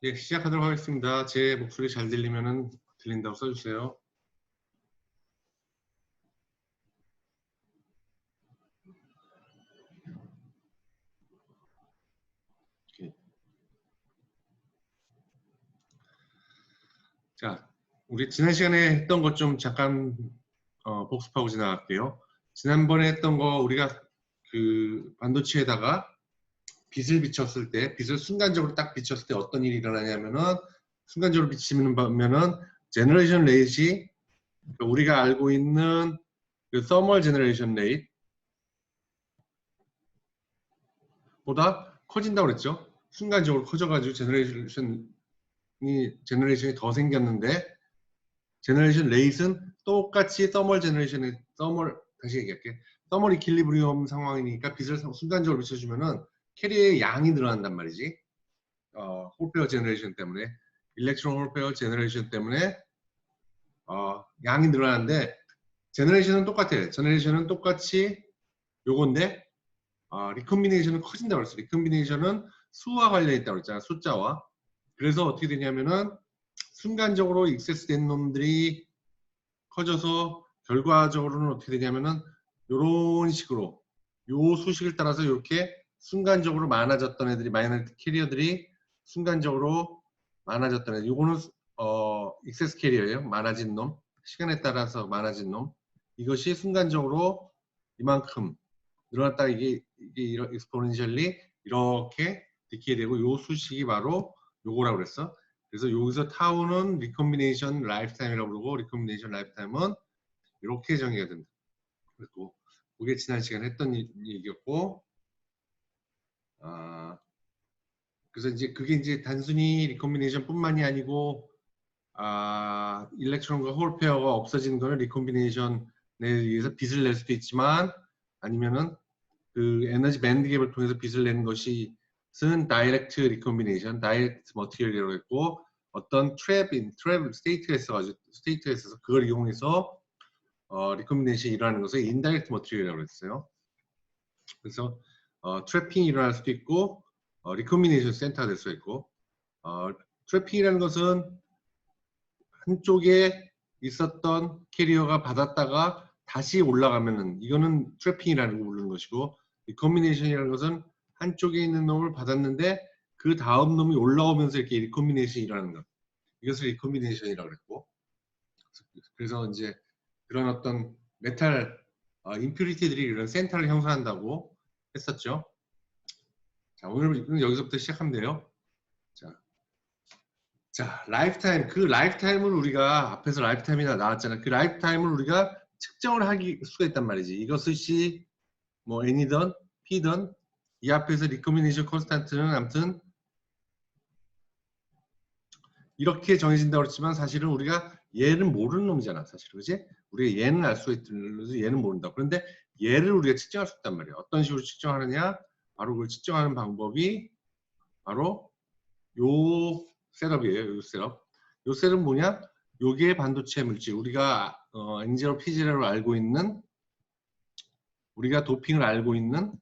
예, 시작하도록 하겠습니다. 제 목소리 잘 들린다고 써주세요. 오케이. 자, 우리 지난 시간에 했던 것 좀 잠깐 복습하고 지나갈게요. 지난번에 했던 거 우리가 그 반도체에다가 빛을 비췄을 때, 빛을 순간적으로 딱 비췄을 때 어떤 일이 일어나냐면은 순간적으로 비치면은 제너레이션 레이지 우리가 알고 있는 그 서멀 제너레이션 레이트 보다 커진다고 그랬죠. 순간적으로 커져가지고 제너레이션이 더 생겼는데 제너레이션 레이트는 똑같이 다시 얘기할게. 서멀 이퀄리브리엄 상황이니까 빛을 순간적으로 비춰주면은 캐리어의 양이 늘어난단 말이지. 홀페어 제너레이션 때문에 일렉트론 홀페어 제너레이션 때문에 양이 늘어나는데 제너레이션은 똑같아. 제너레이션은 똑같이 요건데 리컴비네이션은 커진다고 그랬어. 리컴비네이션은 수와 관련이 있다고 그랬잖아. 숫자와. 그래서 어떻게 되냐면은 순간적으로 익세스된 놈들이 커져서 결과적으로는 어떻게 되냐면은 이런 식으로 요 수식을 따라서 이렇게 순간적으로 많아졌던 애들이 마이너리티 캐리어들이 순간적으로 많아졌던 애들. 요거는 익세스 캐리어예요. 많아진 놈. 시간에 따라서 많아진 놈. 이것이 순간적으로 이만큼 늘어났다 이게 익스포넨셜리 이렇게 디케이 되고 요 수식이 바로 요거라고 그랬어. 그래서 여기서 타우는 리컴비네이션 라이프타임이라고 부르고 리컴비네이션 라이프타임은 이렇게 정의가 된다. 그리고 그게 지난 시간에 했던 얘기였고 그래서 이제 그게 이제 단순히 리컴비네이션뿐만이 아니고 일렉트론과 홀 페어가 없어지는 거는 리컴비네이션에 의해서 빛을 낼 수도 있지만 아니면은 그 에너지 밴드 갭을 통해서 빛을 내는 것이 다이렉트 리컴비네이션, 다이렉트 머티리얼이라고 했고 어떤 트랩 스테이트가 있어서 그걸 이용해서 리컴비네이션이 일어나는 것을 인다이렉트 머티리얼이라고 했어요. 그래서 트래핑이 일어날 수도 있고 리컴비네이션 센터가 될 수가 있고 트래핑이라는 것은 한쪽에 있었던 캐리어가 받았다가 다시 올라가면은 이거는 트래핑이라는 걸 부르는 것이고 리컴비네이션이라는 것은 한쪽에 있는 놈을 받았는데 그 다음 놈이 올라오면서 이렇게 리컴비네이션이 일어나는 것. 이것을 리컴비네이션이라고 그랬고 그래서 이제 그런 어떤 메탈 임퓨리티들이 이런 센터를 형성한다고 했었죠. 자, 오늘 여기서부터 시작하면 돼요. 자, 라이프타임. 그 라이프타임을 우리가 앞에서 라이프타임이 나왔잖아. 그 라이프타임을 우리가 측정을 할 수가 있단 말이지. 이것이 뭐 n이든 p든 이 앞에서 리커미네이션 컨스탄트는 아무튼 이렇게 정해진다고 그랬지만 사실은 우리가 얘는 모르는 놈이잖아. 사실 그지? 우리가 얘는 알 수가 있더라도 얘는 모른다. 그런데 얘를 우리가 측정할 수 있단 말이야. 어떤 식으로 측정하느냐? 바로 그걸 측정하는 방법이 바로 요 셋업이에요. 요 셋업. 요 셋업은 뭐냐? 요게 반도체 물질. 우리가 N0, P0로 알고 있는 우리가 도핑을 알고 있는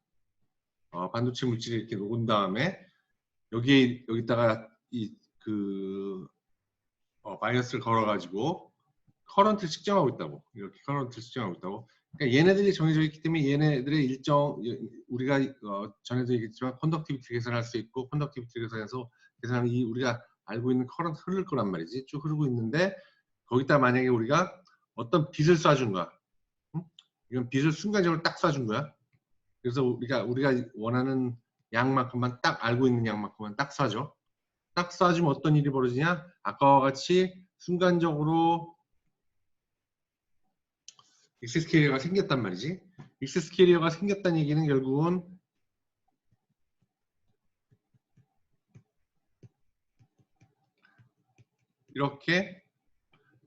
반도체 물질이 이렇게 녹은 다음에 여기다가 이그 바이어스를 걸어가지고 커런트를 측정하고 있다고. 이렇게 커런트를 측정하고 있다고. 그러니까 얘네들이 정해져 있기 때문에 얘네들의 일정 우리가 전에도 얘기했지만 컨덕티비티 계산할 수 있고 컨덕티비티 계산해서 계산하면 우리가 알고 있는 커런트 흐를 거란 말이지. 쭉 흐르고 있는데 거기다 만약에 우리가 어떤 빛을 쏴준 거야. 응? 이건 빛을 순간적으로 딱 쏴준 거야. 그래서 우리가 원하는 양만큼만 딱 알고 있는 양만큼만 딱 쏴줘. 딱 쏴주면 어떤 일이 벌어지냐? 아까와 같이 순간적으로 익세스 캐리어가 생겼단 말이지. 익세스 캐리어가 생겼다는 얘기는 결국은 이렇게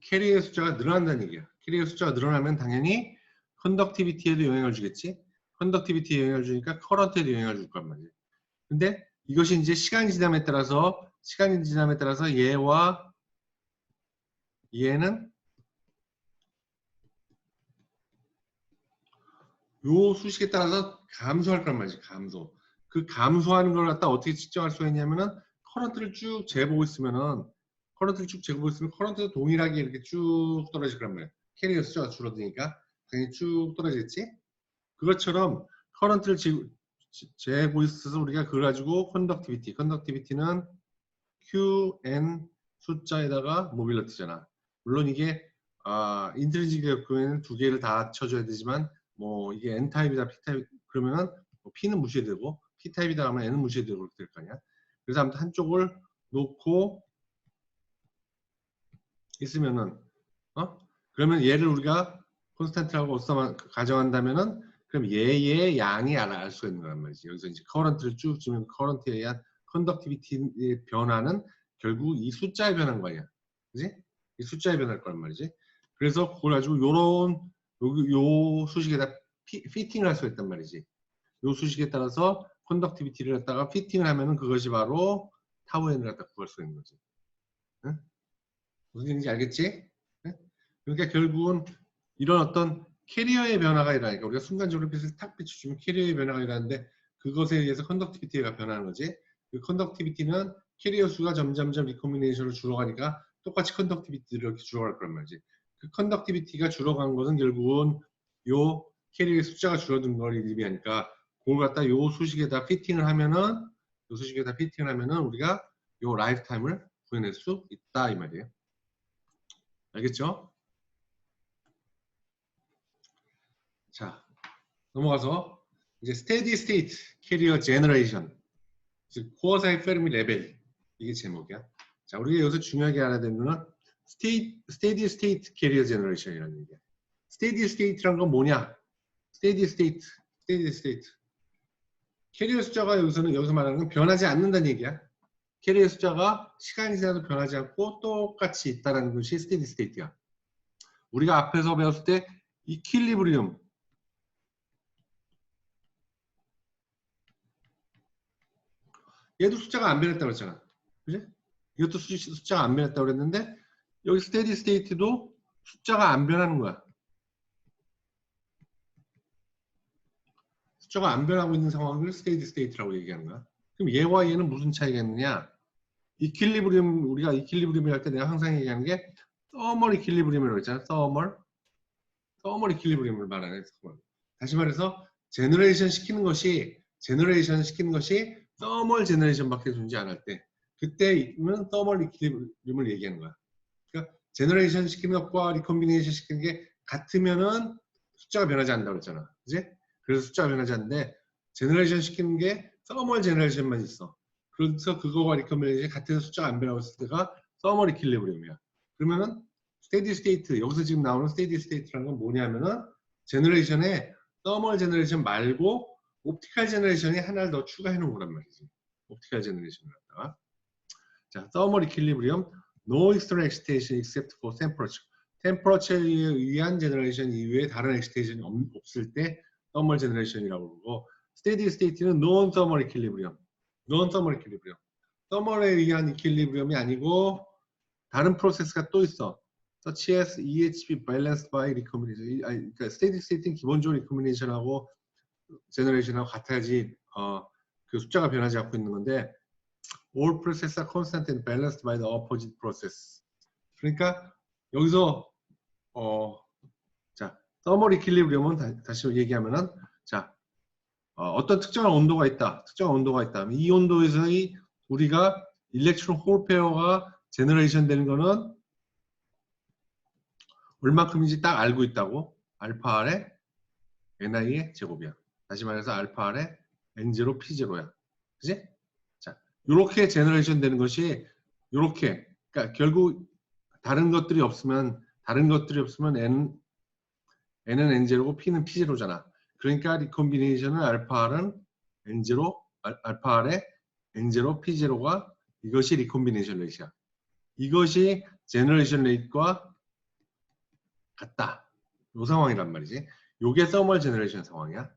캐리어의 숫자가 늘어난다는 얘기야. 캐리어 숫자가 늘어나면 당연히 컨덕티비티에도 영향을 주겠지. 컨덕티비티에 영향을 주니까 커런트에도 영향을 줄 거란 말이야. 근데 이것이 이제 시간이 지남에 따라서 얘와 얘는 요 수식에 따라서 감소할 거란 말이지. 감소. 그 감소하는 걸 갖다 어떻게 측정할 수가 있냐면은 커런트를 쭉 재보고 있으면은 커런트도 동일하게 이렇게 쭉 떨어질 거란 말이야. 캐리어 숫자가 줄어드니까 당연히 쭉 떨어지겠지. 그것처럼 커런트를 재고 있어서 우리가 그걸 가지고 컨덕티비티는 QN 숫자에다가 모빌리티잖아. 물론 이게 인트리직 교에는 두 개를 다 쳐줘야 되지만 뭐 이게 N타입이다 P타입 그러면은 뭐 P는 무시해도 되고 P타입이다 하면 N은 무시해도 되고 그렇게 될 거 아니야. 그래서 아무튼 한쪽을 놓고 있으면은 그러면 얘를 우리가 콘스탄트라고 가정한다면은 그럼 얘의 양이 알 수가 있는 거란 말이지. 여기서 이제 커런트를 쭉 주면 커런트에 의한 컨덕티비티의 변화는 결국 이 숫자의 변화인 거 아니야. 그지? 이 숫자의 변화일 거란 말이지. 그래서 그걸 가지고 요 수식에다 피팅을 할 수가 있단 말이지. 요 수식에 따라서 컨덕티비티를 갖다가 피팅을 하면은 그것이 바로 타우 n을 갖다 구할 수 있는 거지. 응? 무슨 얘기인지 알겠지? 응? 그러니까 결국은 이런 어떤 캐리어의 변화가 일어나니까 우리가 순간적으로 빛을 탁 비춰주면 캐리어의 변화가 일어나는데 그것에 의해서 컨덕티비티가 변하는 거지. 그 컨덕티비티는 캐리어 수가 점점점 리콤비네이션으로 줄어가니까 똑같이 컨덕티비티를 이렇게 줄어갈 거란 말이지. 그 컨덕티비티가 줄어간 것은 결국은 요 캐리어의 숫자가 줄어든 걸 의미하니까 그걸 갖다 요 수식에다 피팅을 하면은 우리가 요 라이프 타임을 구해낼 수 있다 이 말이에요. 알겠죠? 자, 넘어가서 이제 스테디 스테이트 캐리어 제너레이션 즉 코어사이 페르미 레벨 이게 제목이야. 자, 우리가 여기서 중요하게 알아야 되는 거는 스테디 스테이트 캐리어 제너레이션이라는 얘기야. 스테디 스테이트란 건 뭐냐? 스테디 스테이트 캐리어 숫자가 여기서 말하는 건 변하지 않는다는 얘기야. 캐리어 숫자가 시간이 지나도 변하지 않고 똑같이 있다는 것이 스테디 스테이트야. 우리가 앞에서 배웠을 때 이퀄리브리움 얘도 숫자가 안 변했다고 그랬잖아. 그지? 이것도 숫자가 안 변했다고 그랬는데 여기 스테디 스테이트도 숫자가 안 변하는 거야. 숫자가 안 변하고 있는 상황을 스테디 스테이트라고 얘기하는 거야. 그럼 얘와 얘는 무슨 차이가 있느냐? 이퀄리브리움 우리가 이퀄리브리움을 할 때 내가 항상 얘기하는 게 서멀 이퀄리브리움이라고 했잖아. 서멀 이퀄리브리움을 말하는 거야. 다시 말해서 제너레이션 시키는 것이 서멀 제너레이션밖에 존재 안 할 때 그때는 서멀 이퀄리브리움을 얘기하는 거야. 그러니까 제너레이션 시키는 것과 리콤비네이션 시키는 게 같으면은 숫자가 변하지 않는다고 했잖아. 그지? 그래서 숫자가 변하지 않는데 제너레이션 시키는 게 서멀 제너레이션만 있어. 그래서 그거와 리콤비네이션이 같은 숫자가 안 변하고 있을 때가 서멀 이퀄리브리움이야. 그러면은 스테디 스테이트 여기서 지금 나오는 스테디 스테이트라는 건 뭐냐면은 제너레이션에 서멀 제너레이션 말고 옵티컬 제너레이션이 하나를 더 추가해 놓은 거란 말이지. 옵티컬 제너레이션을 갖다가 자, 서멀 이퀄리브리움 No external excitation except for temperature. 템퍼러처에 의한 제너레이션 이외에 다른 엑시테이션이 없을 때 서멀 제너레이션이라고 그러고 스테디 스테이트는 non thermal equilibrium. 서멀에 의한 이퀄리브리움이 아니고 다른 프로세스가 또 있어. such as EHP balanced by recombination. 그러니까 스테디 스테이트는 기본적으로 리콤비네이션하고 제너레이션하고 같아야지 그 숫자가 변하지 않고 있는 건데 all processes are constant and balanced by the opposite process. 그러니까 여기서 자 서멀 이퀄리브리움은 다시 얘기하면은 자 어떤 특정한 온도가 있다. 이 온도에서의 우리가 일렉트론 홀 페어가 제너레이션 되는 거는 얼마큼인지 딱 알고 있다고. 알파 R에 NI의 제곱이야. 다시 말해서 알파 R에 N0 P0야. 그지? 자, 요렇게 제너레이션 되는 것이 요렇게 그러니까 결국 다른 것들이 없으면 N은 N0고 P는 P0잖아. 그러니까 리콤비네이션은 알파 R은 N0 알파 R에 N0 P0가 이것이 리콤비네이션 레이트야. 이것이 제너레이션 레이트과 같다. 이 상황이란 말이지. 요게 서멀 제너레이션 상황이야.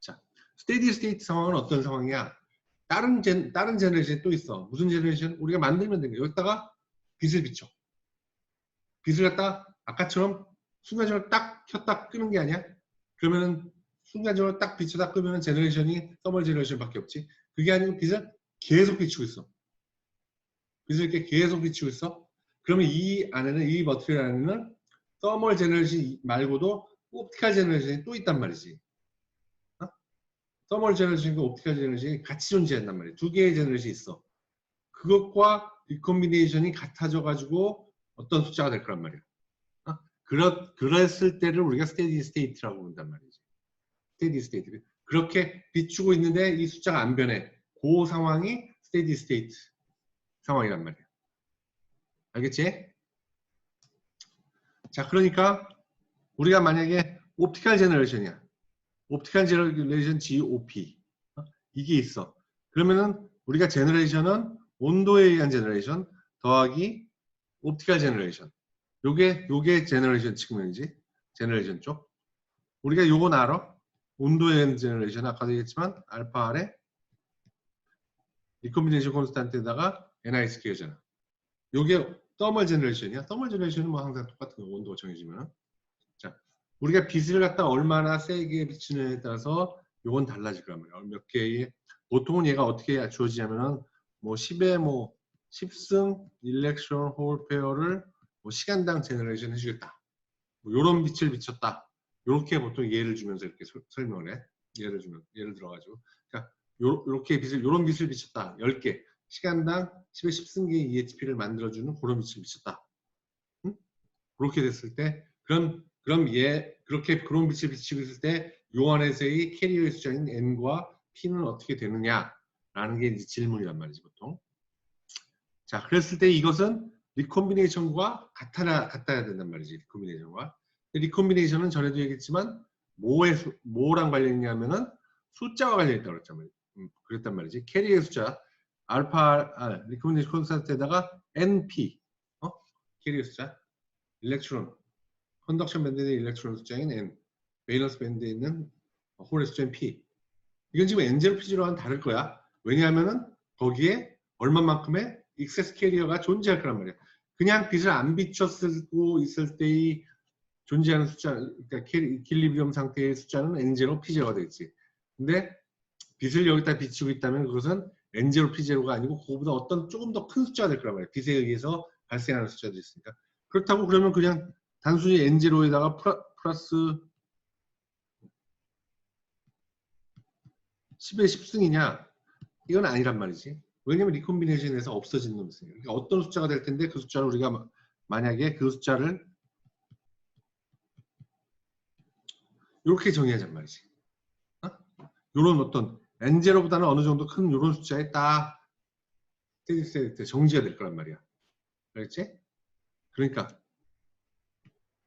자, 스테디 스테이트 상황은 어떤 상황이야? 다른 제너레이션이 또 있어. 무슨 제너레이션? 우리가 만들면 되는 거야. 여기다가 빛을 비춰. 빛을 갖다 아까처럼 순간적으로 딱 켰다 끄는 게 아니야. 그러면은 순간적으로 딱 비춰다 끄면은 제너레이션이 서멀 제너레이션밖에 없지. 그게 아니고 빛을 계속 비추고 있어. 빛을 이렇게 계속 비추고 있어. 그러면 이 안에는, 이 머티리얼 안에는 서멀 제너레이션 말고도 옵티컬 제너레이션이 또 있단 말이지. 어? 서멀 제너레이션과 옵티컬 제너레이션이 같이 존재한단 말이야. 두 개의 제너레이션이 있어. 그것과 리콤비네이션이 같아져 가지고 어떤 숫자가 될 거란 말이야. 어? 그랬을 때를 우리가 스테디 스테이트라고 부른단 말이지. 스테디 스테이트. 그렇게 비추고 있는데 이 숫자가 안 변해. 그 상황이 스테디 스테이트 상황이란 말이야. 알겠지? 자, 그러니까 우리가 만약에 옵티컬 제너레이션이야. 옵티컬 제너레이션 GOP. 이게 있어. 그러면은 우리가 제너레이션은 온도에 의한 제너레이션 더하기 옵티컬 제너레이션. 요게 제너레이션 측면이지. 제너레이션 쪽. 우리가 요건 알아? 온도에 의한 제너레이션 아까도 얘기했지만 알파 R에 리콤비네이션 콘스탄트에다가 NI 스퀘어잖아. 요게 더멀 제너레이션이야. 더멀 제너레이션은 뭐 항상 똑같은 거, 온도가 정해지면. 자, 우리가 빛을 갖다 얼마나 세게 비추느냐에 따라서 요건 달라질 거란 말이야. 몇 개의, 보통은 얘가 어떻게 주어지냐면은 뭐 10에 뭐 10승 일렉트론 홀 페어를 뭐 시간당 제너레이션 해주겠다. 뭐 요런 빛을 비췄다. 요렇게 보통 예를 주면서 이렇게 설명을 해. 예를 들어가지고. 그러니까 요렇게 빛을, 요런 빛을 비췄다. 10개. 시간당 10에 10승계의 EHP를 만들어주는 그런 빛을 비췄다. 응? 그렇게 됐을 때, 그럼 그렇게 그런 빛을 비치고 있을 때, 요 안에서의 캐리어의 숫자인 N과 P는 어떻게 되느냐라는 게 이제 질문이란 말이지, 보통. 자, 그랬을 때 이것은 리콤비네이션과 같아야 된단 말이지, 리콤비네이션과. 리콤비네이션은 전에도 얘기했지만, 뭐랑 관련이냐면은 숫자와 관련있다고 그랬단 말이지. 그랬단 말이지. 캐리어의 숫자, 리콤비네이션 콘스탄트에다가 NP, 캐리어 숫자, 일렉트론, 컨덕션 밴드에 있는 일렉트론 숫자인 N, 베이런스 밴드에 있는 홀의 숫자인 P. 이건 지금 N0, P0와는 다를 거야. 왜냐하면은 거기에 얼마만큼의 익세스 캐리어가 존재할 거란 말이야. 그냥 빛을 안 비춰쓰고 있을 때의 존재하는 숫자, 그러니까 이퀄리브리엄 상태의 숫자는 N0, P0가 되겠지. 근데 빛을 여기다 비추고 있다면 그것은 N0, P0가 아니고 그거보다 어떤 조금 더 큰 숫자가 될 거란 말이야. 빛에 의해서 발생하는 숫자도 있으니까. 그렇다고 그러면 그냥 단순히 N0에다가 플러스 10의 10승이냐? 이건 아니란 말이지. 왜냐면 리콤비네이션에서 없어진 놈이 있어요. 그러니까 어떤 숫자가 될 텐데 그 숫자를 우리가 만약에 그 숫자를 이렇게 정의하잔 말이지. 이런 어떤 N0보다는 어느 정도 큰 이런 숫자에 딱 정지가 될 거란 말이야. 알겠지? 그러니까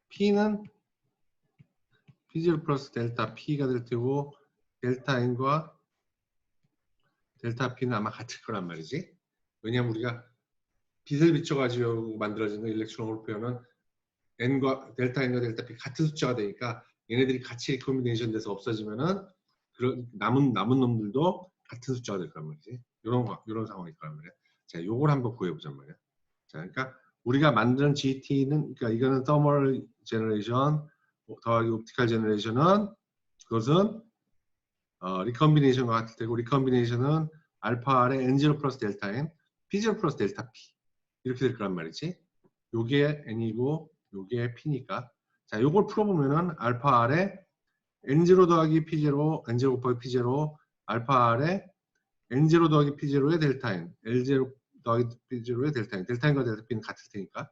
P는 P0 플러스 델타 P가 될 테고 델타 N과 델타 P는 아마 같을 거란 말이지. 왜냐면 우리가 빛을 비춰가지고 만들어지는 일렉트론 홀 페어는 N과 델타 N과 델타 P 같은 숫자가 되니까 얘네들이 같이 리콤비네이션 돼서 없어지면은 그런 남은 놈들도 같은 숫자가 될 거란 말이지. 이런 상황일 거란 말이야. 자, 요걸 한번 구해보자 말이야. 자, 그러니까 우리가 만드는 GT는, 그러니까 이거는 thermal generation 더하기 optical generation은 그것은 리컴비네이션과 같을 테고, 리컴비네이션은 알파 R의 N0 플러스 델타 N, P0 플러스 델타 P 이렇게 될 거란 말이지. 요게 N이고 요게 P니까. 자, 요걸 풀어보면은 알파 R의 N0 더하기 P0, N0 곱하기 P0, 알파 R의 N0 더하기 P0의 델타 N, L0 더하기 P0의 델타 N, 델타 N과 델타 P는 같을 테니까.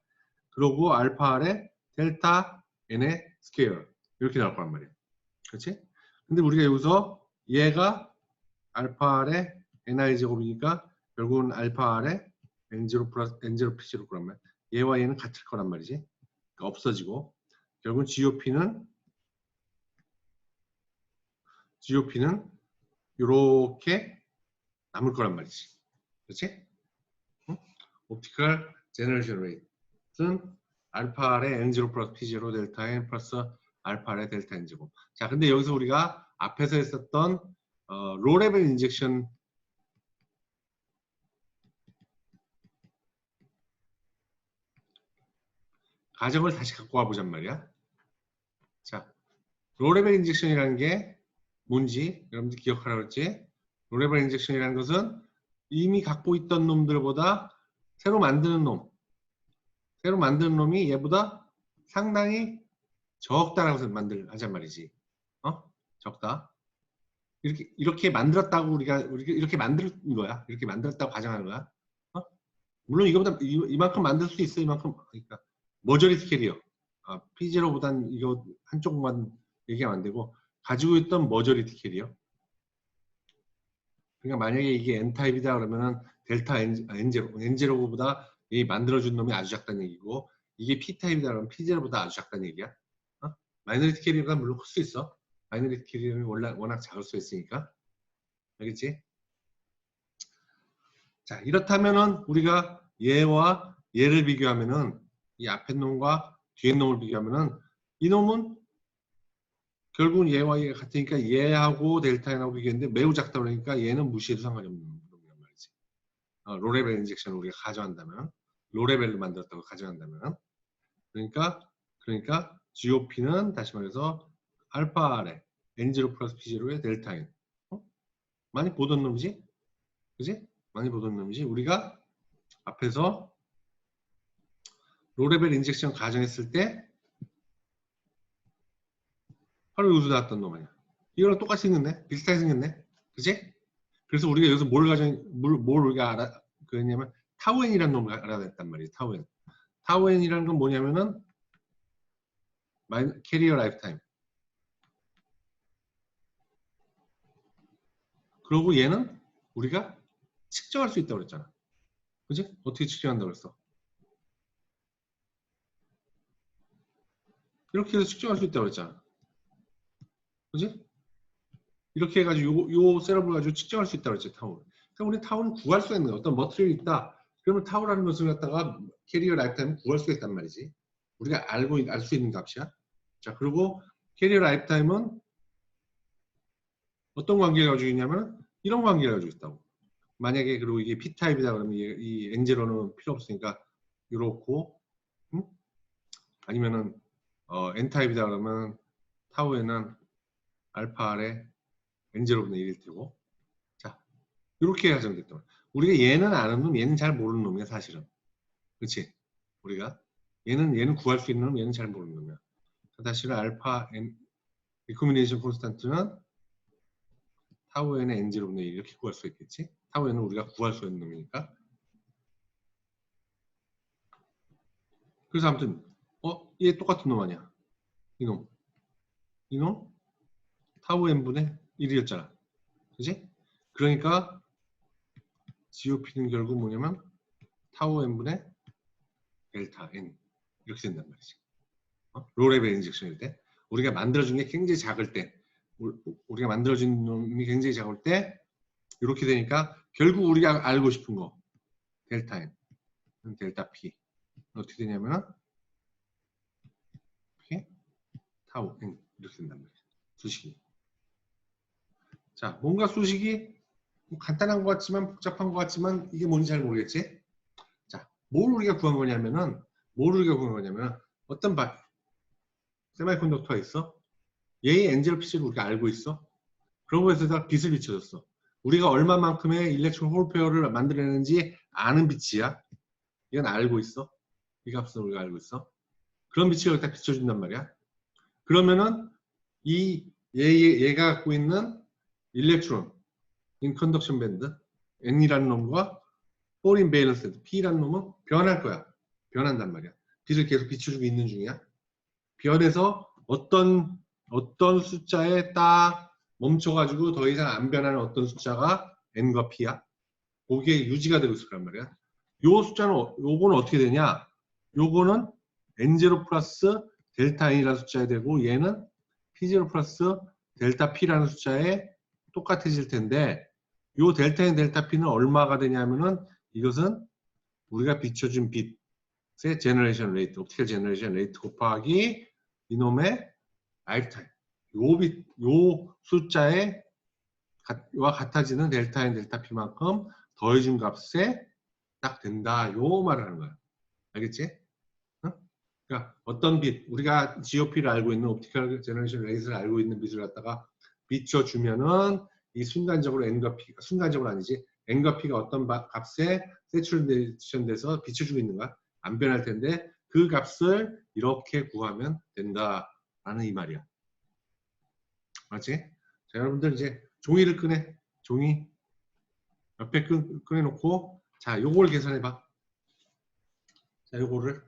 그러고 알파 R의 델타 N의 스퀘어 이렇게 나올 거란 말이에요. 그렇지? 근데 우리가 여기서 얘가 알파 R의 NI 제곱이니까 결국은 알파 R의 N0 플러스 N0 P0 그란 말이야. 얘와 얘는 같을 거란 말이지. 그러니까 없어지고 결국은 GOP는 이렇게 남을 거란 말이지. 그렇지? 응? 옵티컬 제너레이션 레이트는 알파 R의 N0 플러스 P0 델타 N 플러스 알파 R의 델타 N 제곱. 자, 근데 여기서 우리가 앞에서 했었던 로 레벨 인젝션 가정을 다시 갖고 와보잔 말이야. 자, 로 레벨 인젝션이라는 게 뭔지 여러분들 기억하라고 했지? 로 레벨 인젝션이라는 것은 이미 갖고 있던 놈들보다 새로 만드는 놈이 얘보다 상당히 적다라고 하잔 말이지. 적다. 이렇게 만들었다고 우리가 이렇게 만든 거야. 이렇게 만들었다고 가정하는 거야. 물론 이거보다 이만큼 만들 수 있어. 이만큼. 그러니까 머저리티 캐리어. P0보단 이거 한쪽만 얘기하면 안 되고 가지고 있던 머저리티 캐리어. 그러니까 만약에 이게 N타입이다 그러면은 델타 N0보다 이 만들어준 놈이 아주 작다는 얘기고, 이게 P타입이다 그러면 P0보다 아주 작다는 얘기야. 마이너리티 캐리어가 물론 클 수 있어. 마이너리티 캐리어는 워낙 작을 수 있으니까. 알겠지? 자, 이렇다면은 우리가 얘와 얘를 비교하면은 이 앞에 놈과 뒤에 놈을 비교하면은 이 놈은 결국은 얘와 얘가 같으니까 얘하고 델타 N하고 비교했는데 매우 작다 그러니까 얘는 무시해도 상관이 없는 놈이란 말이지. 로레벨 인젝션을 우리가 가져간다면, 로레벨로 만들었다고 가져간다면, 그러니까 GOP는 다시 말해서 알파 R에 N0 플러스 P0의 델타 N. 많이 보던 놈이지? 그지? 많이 보던 놈이지? 우리가 앞에서 로레벨 인젝션 가정했을 때 바로 여기서 나왔던 놈 아니야. 이거랑 똑같이 생겼네? 비슷하게 생겼네? 그지? 그래서 우리가 여기서 뭘 우리가 그랬냐면 타우엔이라는 놈을 알아냈단 말이에요. 타우엔. 타우엔이라는 건 뭐냐면은 캐리어 라이프타임. 그리고 얘는 우리가 측정할 수 있다고 그랬잖아. 그지? 어떻게 측정한다고 그랬어? 이렇게 해서 측정할 수 있다고 그랬잖아. 그지? 이렇게 해가지고 요 셋업을 가지고 측정할 수 있다고 그랬지, 타울. 그러니까 우리 타울은 구할 수가 있는 거야. 어떤 머티리얼이 있다. 그러면 타울이라는 것을 갖다가 캐리어 라이프타임을 구할 수가 있단 말이지. 우리가 알 수 있는 값이야. 자, 그리고 캐리어 라이프타임은 어떤 관계를 가지고 있냐면 이런 관계를 가지고 있다고. 만약에 그리고 이게 P타입이다 그러면 이 N0는 필요 없으니까 이렇고, 아니면은 N타입이다 그러면 타우에는 알파 R에 N0분의 1일 테고. 자, 이렇게 가정됐단 말이야. 우리가 얘는 아는 놈, 얘는 잘 모르는 놈이야, 사실은. 그렇지? 우리가 얘는 구할 수 있는 놈, 얘는 잘 모르는 놈이야. 사실은 알파 N 리코미네이션 콘스탄트는 타우 N의 N0분의 1 이렇게 구할 수 있겠지? 타우 N은 우리가 구할 수 있는 놈이니까. 그래서 아무튼 얘 똑같은 놈 아니야? 이놈 타우 N분의 1이었잖아. 그지? 그러니까 GOP는 결국 뭐냐면 타우 N분의 델타 N 이렇게 된단 말이지. 로레벨 인젝션일 때 우리가 만들어준 게 굉장히 작을 때, 우리가 만들어준 놈이 굉장히 작을 때 이렇게 되니까 결국 우리가 알고 싶은 거 델타 N, 델타 P 어떻게 되냐면 타우 N 이렇게 된단 말이야. 수식이. 자, 뭔가 수식이 간단한 것 같지만 복잡한 것 같지만 이게 뭔지 잘 모르겠지? 자, 뭘 우리가 구한 거냐면은 어떤 세미컨덕터가 있어? 얘의 N0 P0를 우리가 알고 있어? 그런 거에서 빛을 비춰줬어. 우리가 얼마만큼의 일렉트론 홀 페어를 만들어내는지 아는 빛이야. 이건 알고 있어. 이 값은 우리가 알고 있어. 그런 빛을 여기다 비춰준단 말이야. 그러면은 얘가 갖고 있는 일렉트론 인 컨덕션 밴드 N이라는 놈과 폴인 베일런스 P라는 놈은 변할 거야. 변한단 말이야. 빛을 계속 비춰주고 있는 중이야. 변해서 어떤 숫자에 딱 멈춰가지고 더 이상 안 변하는 어떤 숫자가 N과 P야. 그게 유지가 되고 있을 거란 말이야. 요 숫자는 요거는 어떻게 되냐? 요거는 N0 플러스 델타 N이라는 숫자에 되고 얘는 P0 플러스 델타 P라는 숫자에 똑같아질 텐데 요 델타 N, 델타 P는 얼마가 되냐면은 이것은 우리가 비춰준 빛의 제너레이션 레이트, 옵티컬 제너레이션 레이트 곱하기 이놈의 라이프타임. 요 숫자에 와 같아지는 델타 N, 델타 P만큼 더해준 값에 딱 된다. 요 말을 하는 거야. 알겠지? 응? 그러니까 어떤 빛, 우리가 GOP를 알고 있는 옵티컬 제너레이션 레이트를 알고 있는 빛을 갖다가 비춰주면은 이 순간적으로 N과 P가, 순간적으로 아니지, n과 p가 어떤 값에 세츄레이션 돼서 빛을 주고 있는가 안 변할 텐데 그 값을 이렇게 구하면 된다라는 이 말이야. 맞지? 자, 여러분들 이제 종이를 꺼내. 종이 옆에 꺼내놓고 자, 요걸 계산해봐. 자, 요거를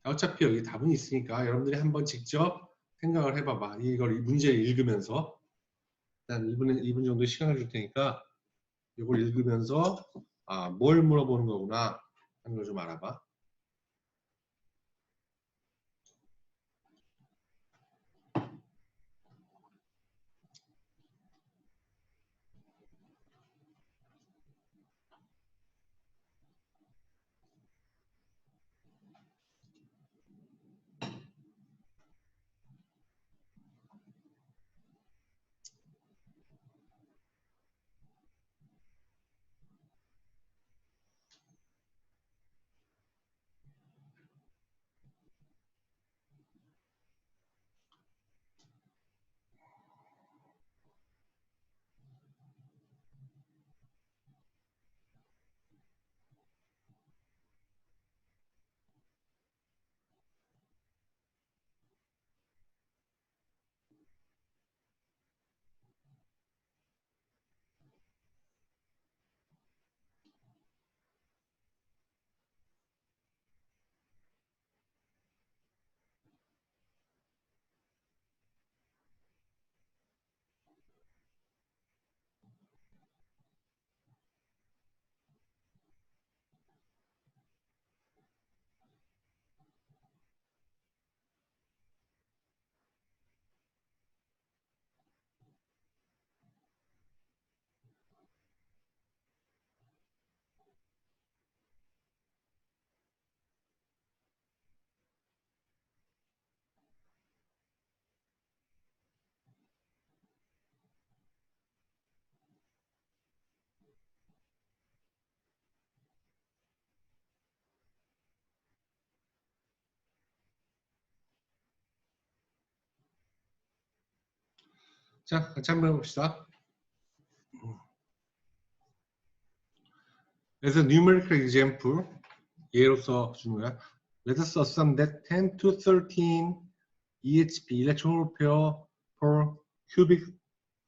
어차피 여기 답은 있으니까 여러분들이 한번 직접 생각을 해봐봐. 이걸 문제를 읽으면서 한 2분 정도 시간을 줄 테니까 이걸 읽으면서 아, 뭘 물어보는 거구나 하는 걸 좀 알아봐. 자, 같이 한번 해봅시다. As a numerical example, 예로서 주는 거야. Let us assume that 10 to 13 EHP electron pair per cubic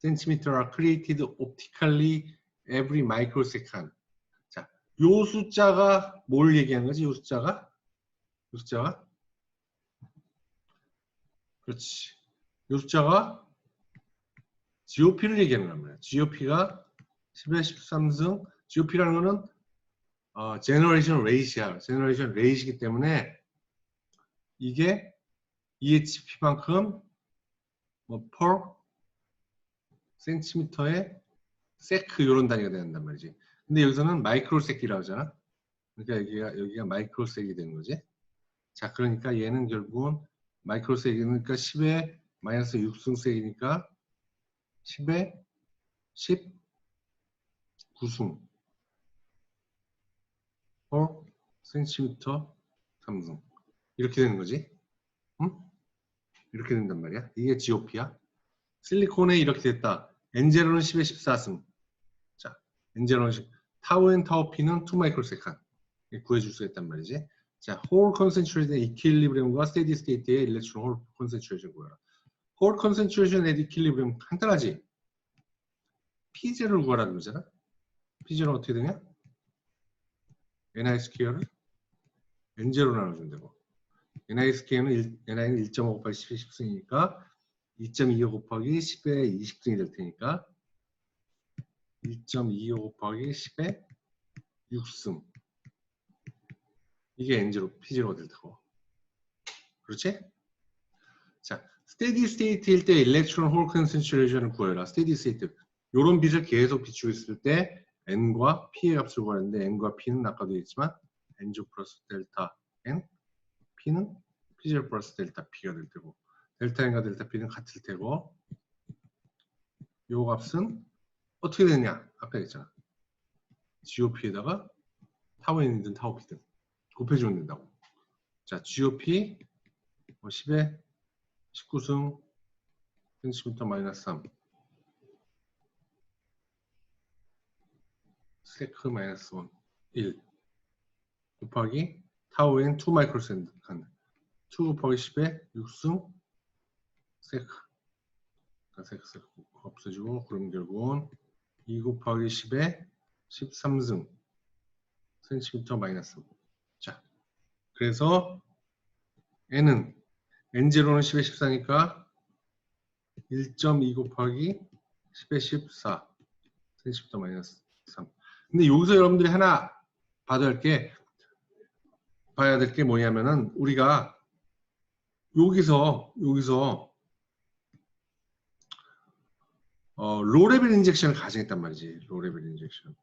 centimeter are created optically every microsecond. 자, 요 숫자가 뭘 얘기하는 거지? 요 숫자가? 요 숫자가? 그렇지. 요 숫자가 GOP를 얘기하는 거란 말이야. GOP가 10의 13승. GOP라는 거는 제너레이션 레이시야. 제너레이션 레이시이기 때문에 이게 EHP만큼 뭐 per 센티미터에 세크 이런 단위가 된단 말이지. 근데 여기서는 마이크로세키라고 하잖아. 그러니까 여기가 마이크로세키 되는 거지. 자, 그러니까 얘는 결국은 마이크로세키니까 10의 마이너스 6승세기니까 10의 19승 per 센티미터 3승 이렇게 되는 거지. 응? 이렇게 된단 말이야. 이게 GOP야. 실리콘에 이렇게 됐다. N0는 10의 14승. 자, N0는 10. 타우엔 타우피는 2 마이크로세컨. 구해줄 수 있단 말이지. 자, 홀 컨센트레이션 이퀄리브리엄과 스테디 스테이트의 일렉트론 홀 컨센트레이션 구해라. 홀 컨센트레이션 의 이퀄리브리엄 간단하지? P0를 구하라는 거잖아. P0는 어떻게 되냐? NI 스퀘어를 N0로 나눠주면 되고. NI 스퀘어는 NI는 1.5 곱하기 10의 10승이니까 2.25 곱하기 10의 20승이 될 테니까 1.25 곱하기 10의 6승. 이게 N0, P0가 될 테고. 그렇지? 자, 스테디 스테이트일 때 일렉트론 홀 컨센트레이션을 구해라. 스테디 스테이트. 요런 빛을 계속 비추고 있을 때 N과 P의 값을 구하는데 N과 P는 아까도 얘기했지만 N0 플러스 델타 N, P는 P0 플러스 델타 P가 될 테고 델타 N과 델타 P는 같을 테고 요 값은 어떻게 되냐? 아까 했잖아. GOP에다가 타우 N이든 타우 P든 곱해주면 된다고. 자, GOP 10에 19승 센티미터 마이너스 3 세크 마이너스 1 곱하기 타우 n 2 마이크로 세컨드 2 곱하기 10에 6승 세크 세크 없어지고 그럼 결국은 2 곱하기 10에 13승 센티미터 마이너스. 자, 그래서 n은 n0는 10에 14니까 1.2 곱하기 10에 14 센티미터 마이너스 3. 근데 여기서 여러분들이 하나 봐야 될 게 뭐냐면은 우리가 여기서 로레벨 인젝션을 가정했단 말이지. 로레벨 인젝션.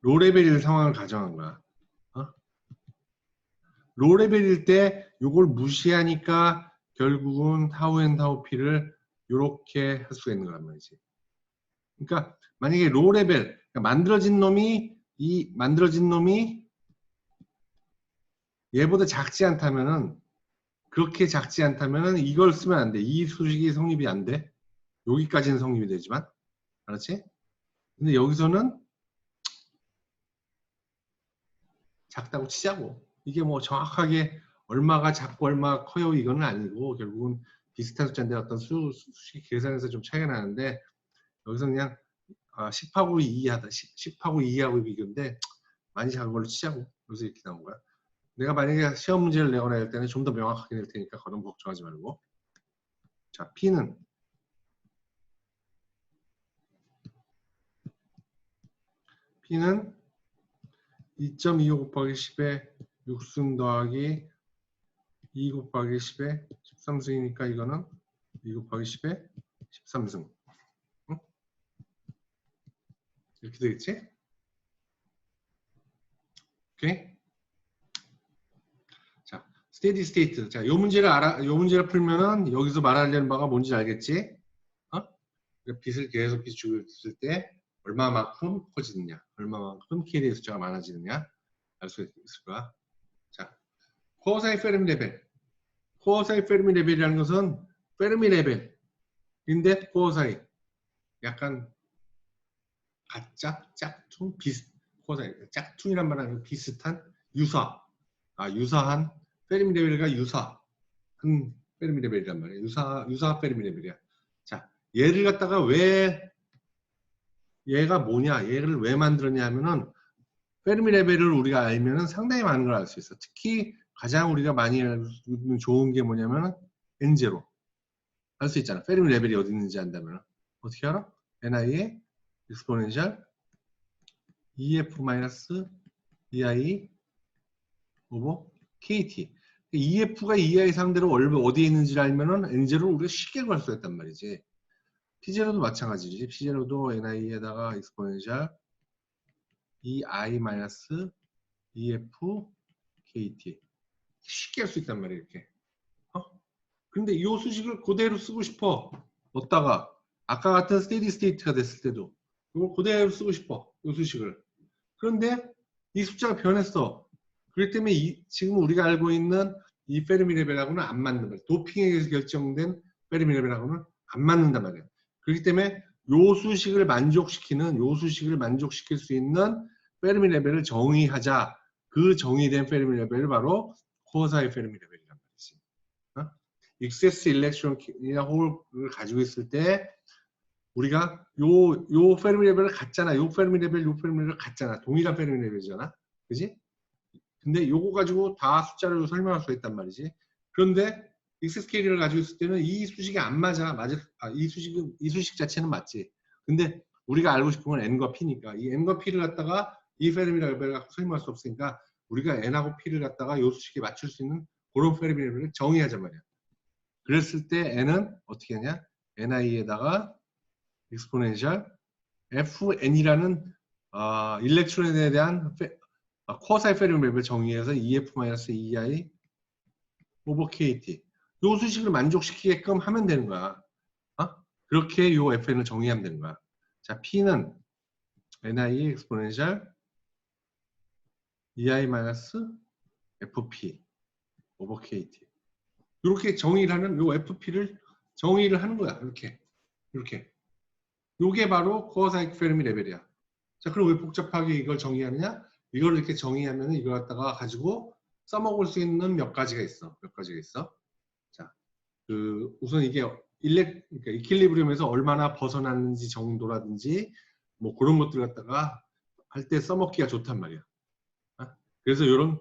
로레벨일 상황을 가정한 거야. 로레벨일 때 이걸 무시하니까 결국은 타우 n 타우 p를 이렇게 할 수가 있는 거란 말이지. 그러니까 만약에 로레벨 그러니까 만들어진 놈이 얘보다 작지 않다면은 그렇게 작지 않다면은 이걸 쓰면 안 돼. 이 수식이 성립이 안 돼. 여기까지는 성립이 되지만 알았지? 근데 여기서는 작다고 치자고. 이게 뭐 정확하게 얼마가 작고 얼마가 커요 이거는 아니고 결국은 비슷한 숫자인데 어떤 수식 계산에서 좀 차이가 나는데 여기서 그냥 10하고 2하다. 10하고 2하고 비교인데 많이 작은 걸로 치자고. 그래서 이렇게 나온 거야. 내가 만약에 시험 문제를 내거나 할 때는 좀 더 명확하게 낼 테니까 그런 거 걱정하지 말고. 자, P는 P는 2.25 곱하기 10에 6승 더하기 2 곱하기 10에 13승이니까 이거는 2 곱하기 10에 13승. 응? 이렇게 되겠지? 오케이? 자, 스테디 스테이트. 자, 요 문제를 풀면은 여기서 말하려는 바가 뭔지 알겠지? 빛을 계속 비추고 있을 때 얼마만큼 커지느냐, 얼마만큼 KD의 숫자가 많아지느냐 알 수 있을 거야. 자, 코어사이 페르미 레벨. 코어사이 페르미 레벨이라는 것은 페르미 레벨인데 코어사이 약간 가짜, 짝퉁, 코어사이 짝퉁이란 말은 비슷한 유사한 페르미 레벨과 유사한 페르미 레벨이란 말이야. 유사 페르미 레벨이야. 자, 얘를 갖다가 얘가 뭐냐, 얘를 왜 만들었냐 하면은 페르미 레벨을 우리가 알면은 상당히 많은 걸 알 수 있어. 특히 가장 우리가 많이 알고 있는 좋은 게 뭐냐면은 N0 알 수 있잖아. 페르미 레벨이 어디 있는지 안다면 어떻게 알아? NI의 exponential EF-EI 오버 KT. EF가 EI 상대로 어디에 있는지를 알면은 N0를 우리가 쉽게 구할 수 있단 말이지. P0도 마찬가지지. P0도 NI에다가 exponential EI-EF KT 쉽게 할 수 있단 말이에요. 이렇게. 근데 이 수식을 그대로 쓰고 싶어. 넣다가 아까 같은 스테디 스테이트가 됐을 때도 이걸 그대로 쓰고 싶어. 이 수식을. 그런데 이 숫자가 변했어. 그렇기 때문에 지금 우리가 알고 있는 이 페르미 레벨하고는 안 맞는 거야. 도핑에 의해서 결정된 페르미 레벨하고는 안 맞는단 말이야. 그렇기 때문에 요 수식을 만족시킬 수 있는 페르미 레벨을 정의하자. 그 정의된 페르미 레벨을 바로 코어사이 페르미 레벨이란 말이지. 익세스 일렉트론이나 홀을 가지고 있을 때 우리가 요 페르미 레벨을 갖잖아. 요 페르미 레벨을 갖잖아. 동일한 페르미 레벨이잖아. 그지? 근데 요거 가지고 다 숫자를 설명할 수 있단 말이지. 그런데 익세스 캐리를 가지고 있을 때는 이 수식이 안 맞아. 이 수식 자체는 맞지. 근데 우리가 알고 싶은 건 n과 p니까 이 n과 p를 갖다가 이 페르미 레벨을 갖고 설명할 수 없으니까 우리가 n하고 p를 갖다가 요 수식에 맞출 수 있는 그런 페르미 레벨을 정의하자 말이야. 그랬을 때 n은 어떻게 하냐? ni에다가 exponential fn이라는 일렉트론에 대한 코어사이 페르미 레벨 정의해서 EF-EI 오버 KT 요 수식을 만족시키게끔 하면 되는 거야. 그렇게 요 FN을 정의하면 되는 거야. 자, P는 NI exponential EI-FP 오버 KT 이렇게 정의를 하는 요 FP를 정의를 하는 거야. 이렇게 요게 바로 코어 사이클 페르미 레벨이야. 자, 그럼 왜 복잡하게 이걸 정의하느냐? 이걸 이렇게 정의하면 이걸 갖다가 가지고 써먹을 수 있는 몇 가지가 있어. 몇 가지가 있어. 자, 우선 이게 그러니까 이퀄리브리움에서 얼마나 벗어났는지 정도라든지 뭐 그런 것들 갖다가 할 때 써먹기가 좋단 말이야. 그래서 이런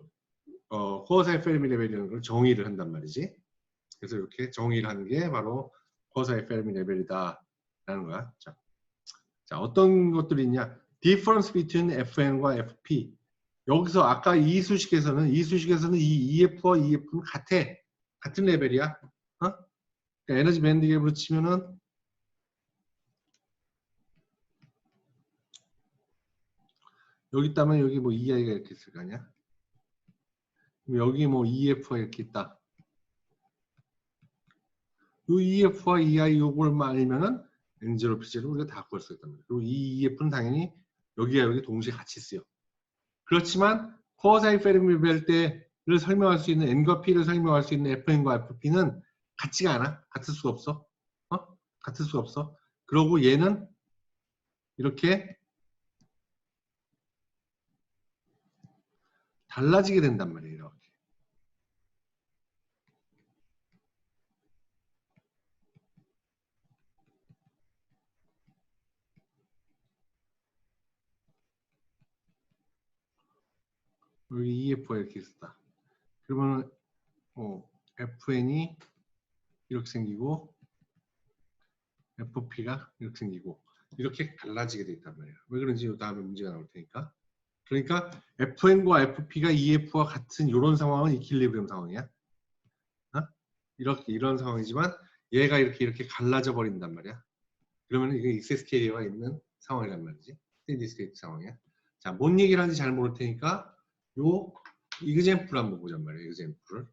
코어 사이클 페르미 레벨이라는 걸 정의를 한단 말이지. 그래서 이렇게 정의를 하는 게 바로 코어 사이클 페르미 레벨이다 라는 거야. 자, 어떤 것들이 있냐? difference between Fn과 Fp. 여기서 아까 이 수식에서는 이 EF와 EF는 같아. 같은 레벨이야. 그러니까 에너지 밴드 갭으로 치면은 여기 있다면 여기 뭐 EI가 이렇게 있을 거 아니야? 여기 뭐 EF가 이렇게 있다. 이 EF와 EI 요걸 알면은 N0, P0를 우리가 다 구할 수 있단 말이야. 그리고 이 EF는 당연히 여기와 여기 동시에 같이 쓰여. 그렇지만 코어 사이클 페르미 레벨 때를 설명할 수 있는 N과 P를 설명할 수 있는 Fn과 FP는 같지가 않아. 같을 수가 없어. 같을 수가 없어. 그러고 얘는 이렇게 달라지게 된단 말이에요. 이렇게. 여기 EF가 이렇게 있었다. 그러면 FN이 이렇게 생기고 FP가 이렇게 생기고 이렇게 달라지게 돼 있단 말이에요. 왜 그런지 다음에 문제가 나올 테니까. 그러니까 FN과 FP가 EF와 같은 이런 상황은 이퀄리브리엄 상황이야. 이런 상황이지만 얘가 이렇게 갈라져 버린단 말이야. 그러면 이게 익세스 캐리어가 있는 상황이란 말이지. 스테디 스테이트 상황이야. 자, 뭔 얘기를 하는지 잘 모를 테니까 요 이그젬플 한번 보잔 말이에요. 이그젬플을.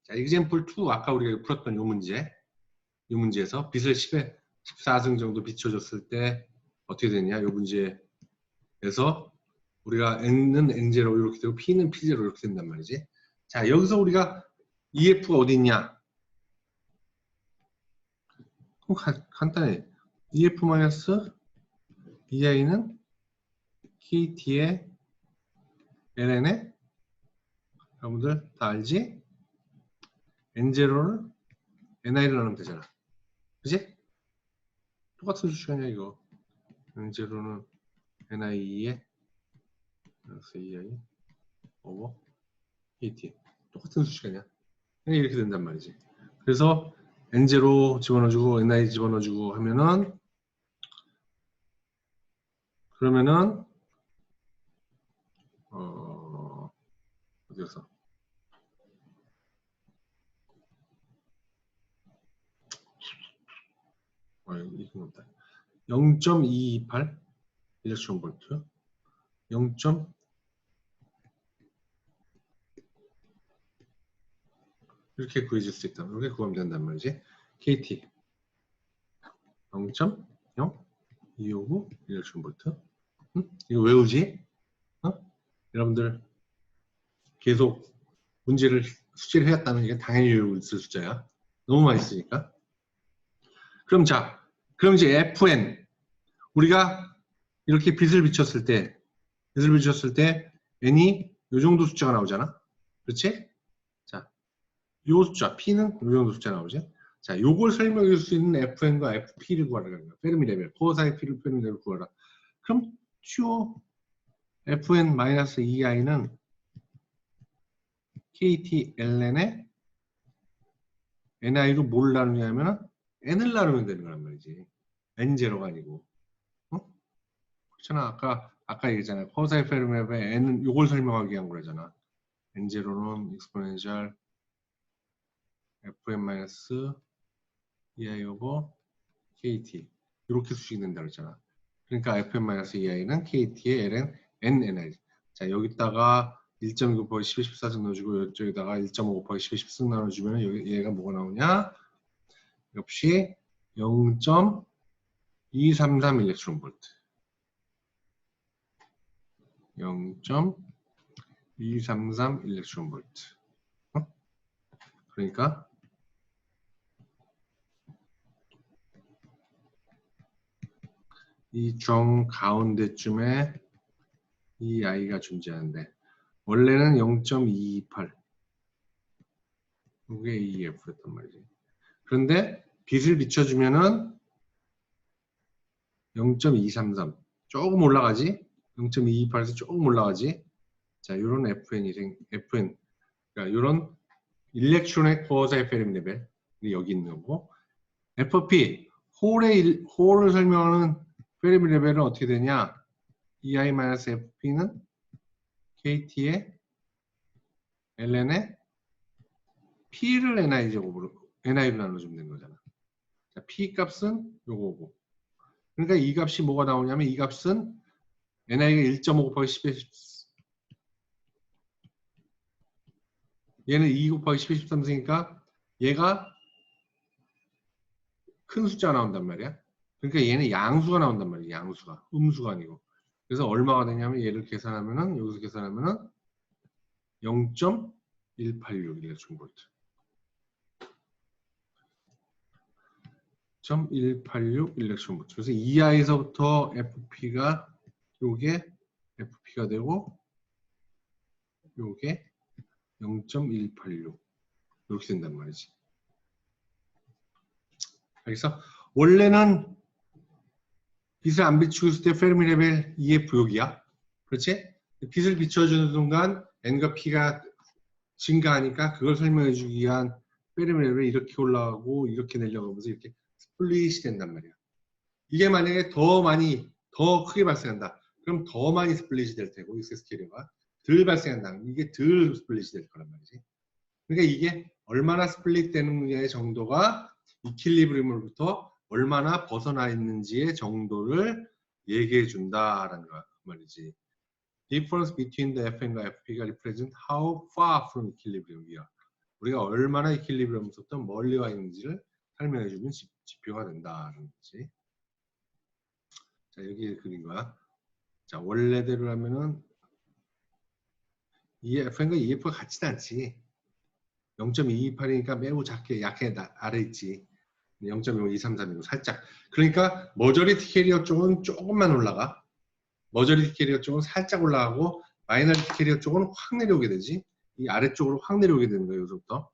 자, 이그젬플 2 아까 우리가 풀었던 요 문제에서 빛을 10에 14승 정도 비춰줬을 때 어떻게 되냐? 요 문제에서 우리가 N은 N0 이렇게 되고 P는 P0 이렇게 된단 말이지. 자, 여기서 우리가 EF가 어디 있냐? 간단해. EF-EI는 KT의 LN에 여러분들 다 알지? N0를 NI를 넣으면 되잖아. 그지? 똑같은 수식 아니야 이거. N0는 NI에 EI 오버 KT 똑같은 수식 아니야. 이렇게 된단 말이지. 그래서 N0 집어넣어주고 NI 집어넣어주고 하면은 그러면은 어디였어? 이건 없다. 0.228 일렉트론 볼트 0. 이렇게 구해질 수 있다. 이렇게 구하면 된단 말이지. KT 0.0259 일렉트론 볼트. 이거 외우지? 여러분들 계속 숙제를 해왔다면 이게 당연히 외우고 있을 숫자야. 너무 많이 쓰니까. 그럼 이제 FN 우리가 이렇게 빛을 비췄을 때 N이 이 정도 숫자가 나오잖아. 그렇지? 자, 요 숫자 P는 이 정도 숫자 나오지. 자, 요걸 설명해 줄 수 있는 FN과 FP를 구하라. 페르미 레벨, 코어 사이 P를 페르미 레벨 구하라. 그럼 슈어 FN-EI는 KT ln에 NI로 뭘 나누냐면 N을 나누면 되는 거란 말이지. N0가 아니고. 그렇잖아. 아까 얘기했잖아요. 코어 사이 페르미 레벨 N은 요걸 설명하기 위한 거잖아. N0는 exponential FN-EI 오버 KT 이렇게 수식이 된다 그랬잖아. 그러니까 FN-EI는 KT의 ln NNI. 자, 여기다가 1.2 곱하기 10의 14승 넣어주고 이쪽에다가 1.5 곱하기 10의 10승 나눠주면 얘가 뭐가 나오냐? 역시 0.233 일렉트론 볼트. 0.233 일렉트론 볼트. 그러니까 이 정 가운데쯤에 이 i가 존재하는데 원래는 0.228 이게 EF였단 말이지. 그런데 빛을 비춰주면은 0.233 조금 올라가지. 0.228에서 조금 올라가지. 자, 이런 FN 그러니까 이런 일렉트로닉 포어사이 페림 레벨이 여기 있는 거고 FP 홀을 설명하는 페림 레벨은 어떻게 되냐? EI-FP는 KT의 ln에 P를 NI로 나눠주면 되는 거잖아. 자, P 값은 요거고. 그러니까 이 값이 뭐가 나오냐면 이 값은 NI가 1.5 곱하기 10에 14. 얘는 2 곱하기 10에 13이니까 얘가 큰 숫자가 나온단 말이야. 그러니까 얘는 양수가 나온단 말이야. 양수가. 음수가 아니고. 그래서 얼마가 되냐면 얘를 계산하면은 여기서 계산하면은 0.186 일렉트론볼트. 0.186 일렉트론볼트. 그래서 EI에서부터 FP가 요게 FP가 되고 요게 0.186 이렇게 된단 말이지. 그래서 원래는 빛을 안 비추고 있을 때 페르미 레벨 EF 여기야. 그렇지? 빛을 비춰주는 순간 N과 P가 증가하니까 그걸 설명해 주기 위한 페르미 레벨이 이렇게 올라가고 이렇게 내려가면서 이렇게 스플릿이 된단 말이야. 이게 만약에 더 크게 발생한다. 그럼 더 많이 스플릿이 될 테고 익세 스케일가 덜 발생한다. 이게 덜 스플릿이 될 거란 말이지. 그러니까 이게 얼마나 스플릿 되는지의 정도가 이퀄리브리움으로부터 얼마나 벗어나 있는지의 정도를 얘기해 준다라는 거 말이지. Difference between the FN과 FP가 represent how far from equilibrium we are. 우리가 얼마나 이퀄리브리움부터 멀리 와 있는지를 설명해 주는 지표가 된다는 거지. 자, 여기 그린 거야. 자, 원래대로 하면은 이 FN과 EF가 같지는 않지. 0.228이니까 매우 작게 약해 아래 있지. 0.233이고 살짝. 그러니까 머저리티 캐리어 쪽은 조금만 올라가. 머저리티 캐리어 쪽은 살짝 올라가고 마이너리티 캐리어 쪽은 확 내려오게 되지. 이 아래쪽으로 확 내려오게 되는 거예요. 여기서부터.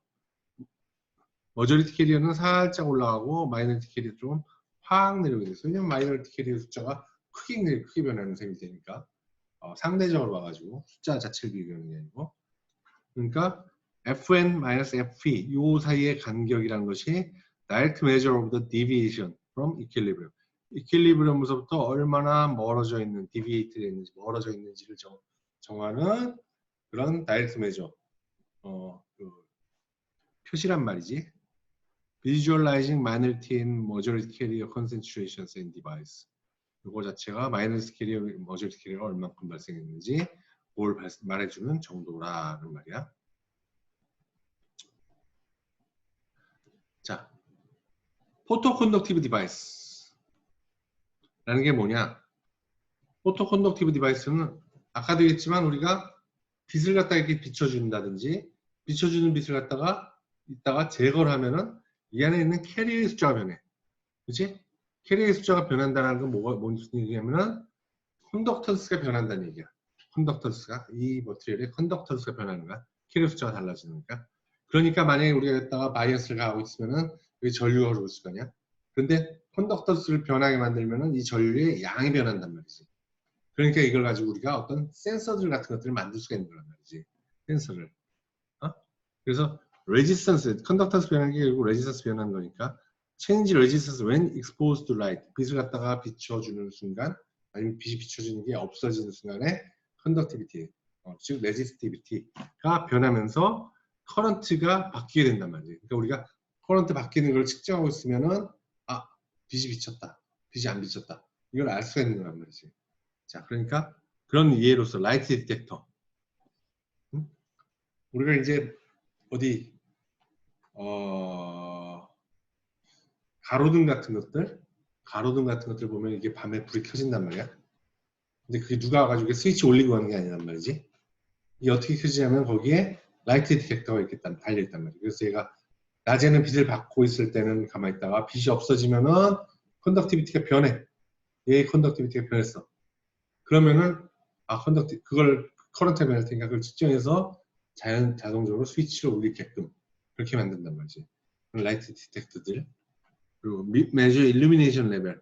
머저리티 캐리어는 살짝 올라가고 마이너리티 캐리어 쪽은 확 내려오게 됐어요. 왜냐면 마이너리티 캐리어 숫자가 크게 변하는 셈이 되니까. 상대적으로 봐가지고 숫자 자체를 비교하는 게 아니고. 그러니까 FN-FP 요 사이의 간격이라는 것이 direct measure of the deviation from equilibrium. equilibrium으로부터 얼마나 멀어져 있는, deviate 되는지, 멀어져 있는지를 정하는 그런 direct measure, 그 표시란 말이지. Visualizing minority and majority carrier concentrations in device. 이거 자체가 마이너스 캐리어, 머저리티 캐리어가 얼만큼 발생했는지 그걸 말해주는 정도라는 말이야. 자, 포토컨덕티브 디바이스 라는 게 뭐냐? 포토컨덕티브 디바이스는 아까도 얘기했지만 우리가 빛을 갖다 이렇게 비춰준다든지 비춰주는 빛을 갖다가 이따가 제거를 하면은 이 안에 있는 캐리어의 숫자가 변해. 그치? 캐리어의 숫자가 변한다는 건 뭔 얘기냐면은 컨덕턴스가 변한다는 얘기야. 컨덕턴스가 이 머티리얼의 컨덕턴스가 변하는 거야. 캐리어 숫자가 달라지니까. 그러니까 만약에 우리가 여기다가 바이어스를 가하고 있으면은 여기 전류가 흐르고 있을 거 아니야? 근데 컨덕턴스를 변하게 만들면은 이 전류의 양이 변한단 말이지. 그러니까 이걸 가지고 우리가 어떤 센서들 같은 것들을 만들 수가 있는 거란 말이지. 센서를. 그래서 레지스턴스, 컨덕턴스 변하는 게 결국 레지스턴스 변하는 거니까 change resistance when exposed to light. 빛을 갖다가 비춰주는 순간 아니면 빛이 비춰지는 게 없어지는 순간에 컨덕티비티, 즉 레지스티비티가 변하면서 커런트가 바뀌게 된단 말이에요. 그러니까 우리가 커런트 바뀌는 걸 측정하고 있으면은 빛이 비쳤다, 빛이 안 비쳤다 이걸 알 수가 있는 거란 말이지. 자, 그러니까 그런 이해로서 라이트 디텍터. 우리가 이제 어디 가로등 같은 것들 보면 이게 밤에 불이 켜진단 말이야. 근데 그게 누가 와가지고 스위치 올리고 하는 게 아니란 말이지. 이게 어떻게 켜지냐면 거기에 라이트 디텍터가 이렇게 달려있단 말이야. 그래서 얘가 낮에는 빛을 받고 있을 때는 가만히 있다가 빛이 없어지면은 컨덕티비티가 변해. 얘의 컨덕티비티가 변했어. 그러면은 그걸 커런트가 변할 테니까 그걸 측정해서 자동적으로 스위치를 올리게끔 그렇게 만든단 말이지. 라이트 디텍터들 그리고 메저 일루미네이션 레벨.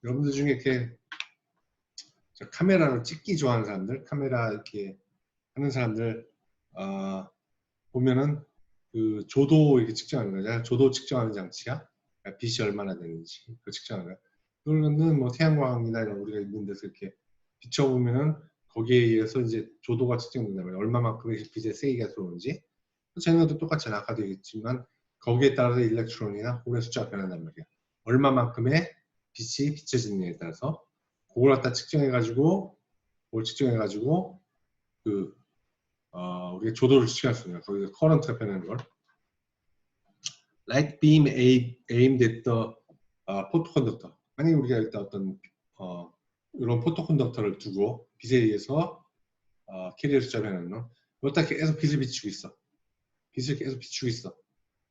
여러분들 중에 이렇게 카메라로 찍기 좋아하는 사람들, 카메라 이렇게 하는 사람들 보면은 그 조도 이렇게 측정하는 거죠. 조도 측정하는 장치야. 그러니까 빛이 얼마나 되는지 그 측정하는 거야. 그거는 뭐 태양광이나 이런 우리가 있는 데서 이렇게 비춰보면은 거기에 의해서 이제 조도가 측정된다면 얼마만큼의 빛의 세기가 들어오는지. 쟤네도 똑같잖아. 아까도 얘기했지만 거기에 따라서 일렉트론이나 홀의 숫자가 변한단 말이야. 얼마만큼의 빛이 비춰지느냐에 따라서 그걸 갖다 측정해가지고 그걸 측정해가지고 그 우리가 조도를 측정할 수 있는 거야. 거기서 커런트가 변하는 걸. Light beam aimed at the photoconductor. 만약에 우리가 일단 어떤 이런 포토컨덕터를 두고 빛에 의해서 캐리어 숫자 변하는 거. 여기다 계속 빛을 비추고 있어. 빛을 계속 비추고 있어.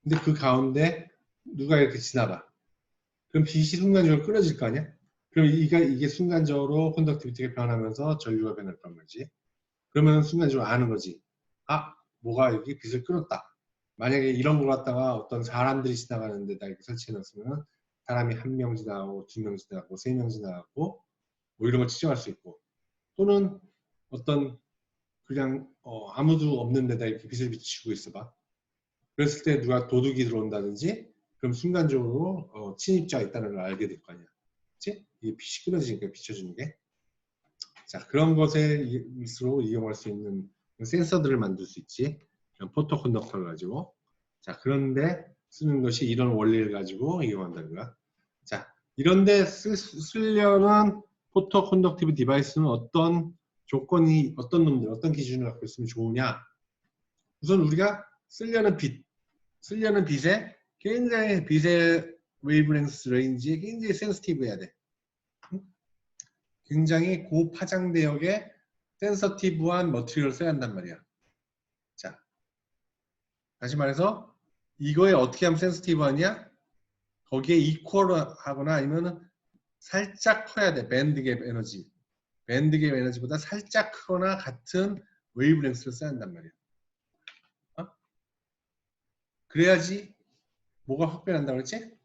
근데 그 가운데 누가 이렇게 지나가. 그럼 빛이 순간적으로 끊어질 거 아니야? 그럼 이게 순간적으로 컨덕티비티가 변하면서 전류가 변할 거란 말이지. 그러면 순간적으로 아는 거지. 뭐가 여기 빛을 끊었다. 만약에 이런 걸 갖다가 어떤 사람들이 지나가는 데다 이렇게 설치해 놨으면 사람이 한 명 지나가고 두 명 지나가고 세 명 지나가고 뭐 이런 걸 측정할 수 있고 또는 어떤 그냥 아무도 없는 데다 이렇게 빛을 비추고 있어봐. 그랬을 때 누가 도둑이 들어온다든지 그럼 순간적으로 침입자가 있다는 걸 알게 될 거 아니야. 그치? 이게 빛이 끊어지니까 비춰주는 게. 자, 그런 것으로 이용할 수 있는 센서들을 만들 수 있지. 포토컨덕터를 가지고. 자, 그런데 쓰는 것이 이런 원리를 가지고 이용한다는 거야. 자, 이런데 쓰려는 포토컨덕티브 디바이스는 어떤 조건이, 어떤 놈들, 어떤 기준을 갖고 있으면 좋으냐? 우선 우리가 쓰려는 빛에 굉장히 빛의 웨이브랭스 레인지에 굉장히 센시티브해야 돼. 굉장히 고파장 대역의 센서티브한 머티리얼을 써야 한단 말이야. 자, 다시 말해서 이거에 어떻게 하면 센서티브하냐? 거기에 이퀄하거나 아니면 살짝 커야 돼. 밴드갭 에너지. 밴드갭 에너지보다 살짝 크거나 같은 웨이브랭스를 써야 한단 말이야. 그래야지 뭐가 확 변한다고 그랬지?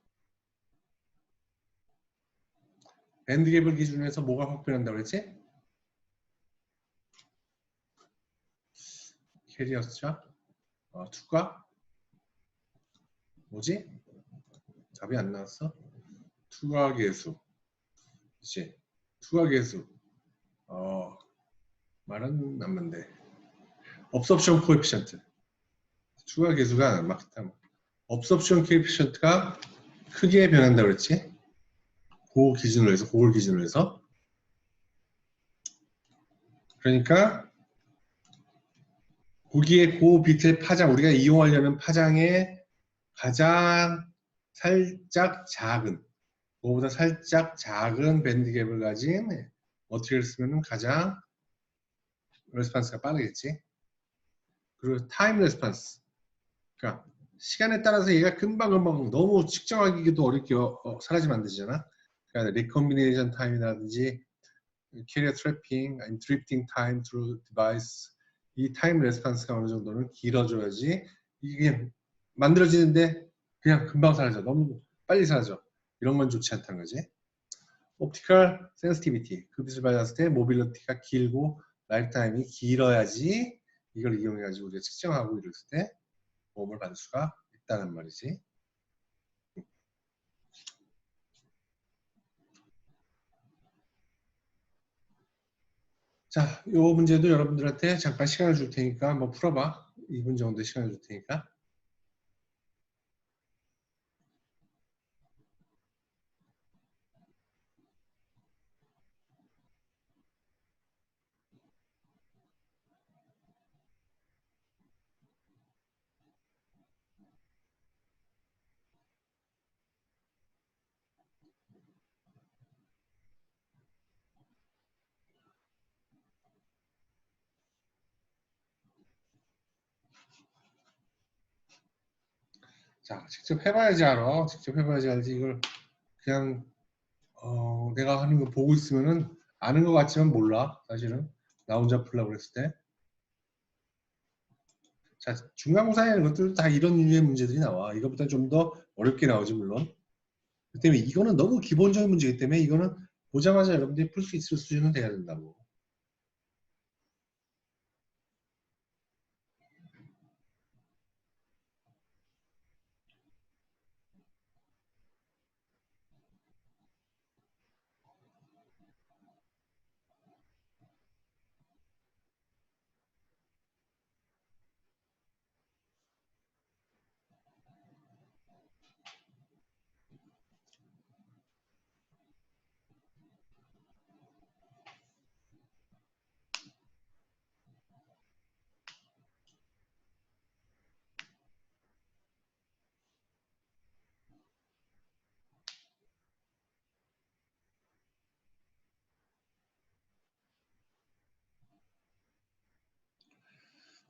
밴드갭을 기준으로 해서 뭐가 확 변한다고 그랬지? 캐리어 숫자? 투가? 뭐지? 답이 안 나왔어? 투가 계수. 그치? 투가 계수. 말은 안 맞네. 업섭션 코에피션트. 투가 계수가 막 업섭션 코에피션트가 크게 변한다고 그랬지? 그 기준으로 해서, 그걸 기준으로 해서. 그러니까 거기에 그 빛의 파장, 우리가 이용하려는 파장의 가장 살짝 작은, 그거보다 살짝 작은 밴드갭을 가진 머티리얼을 쓰면 가장 레스판스가 빠르겠지. 그리고 타임 레스판스. 그러니까 시간에 따라서 얘가 금방금방 너무 측정하기도 어렵게 사라지면 안 되잖아. 그러니까 리컴비네이션 타임이라든지 캐리어 트래핑, 아니면 드리프팅 타임 through device 이 타임 레스판스가 어느 정도는 길어져야지 이게 만들어지는데 그냥 금방 사라져. 너무 빨리 사라져. 이런 건 좋지 않다는 거지. 옵티컬 센시티비티. 그 빛을 받았을 때 모빌리티가 길고 라이프 타임이 길어야지 이걸 이용해가지고 우리가 측정하고 이랬을 때 도움을 받을 수가 있다는 말이지. 자, 이 문제도 여러분들한테 잠깐 시간을 줄 테니까 한번 풀어봐. 2분 정도 시간을 줄 테니까. 자, 직접 해봐야지 알아. 직접 해봐야지 알지. 이걸 그냥 내가 하는 거 보고 있으면은 아는 것 같지만 몰라. 사실은 나 혼자 풀라고 그랬을 때. 자, 중간고사에 이런 것들도 다 이런 류의 문제들이 나와. 이것보다 좀 더 어렵게 나오지 물론. 그 때문에 이거는 너무 기본적인 문제이기 때문에 이거는 보자마자 여러분들이 풀 수 있을 수준은 돼야 된다고.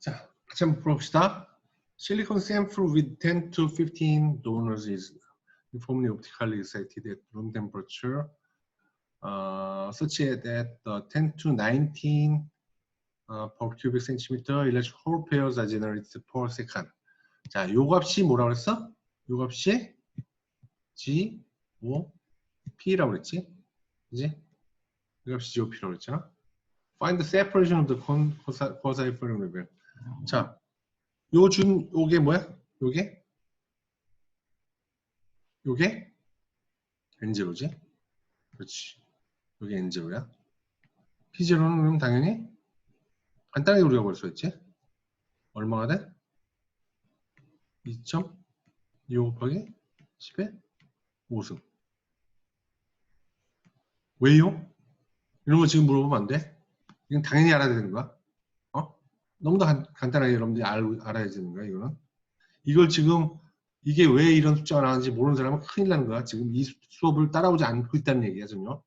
자, 같이 한번 풀어봅시다. Silicon sample with 10 to 15 donors is uniformly optically excited at room temperature such that the 10 to 19 per cubic centimeter electric hole pairs are generated per second. 자, 요 값이 뭐라고 그랬어? 요 값이 G, O, P라고 그랬지? 그지? 이 값이 G, O, P라고 그랬잖아? Find the separation of the quasi-Fourier level. 자, 요게 뭐야? 요게 N0지? 그렇지. 요게 N0야. P0는 그럼 당연히 간단하게 우리가 볼 수 있지? 얼마가 돼? 2.25 곱하기 10의 5승. 왜요? 이런 거 지금 물어보면 안 돼? 이건 당연히 알아야 되는 거야. 너무 더 간단하게 여러분들이 알아야 되는 거야, 이거는. 이걸 지금 이게 왜 이런 숫자가 나왔는지 모르는 사람은 큰일 나는 거야. 지금 이 수업을 따라오지 않고 있다는 얘기야, 전혀.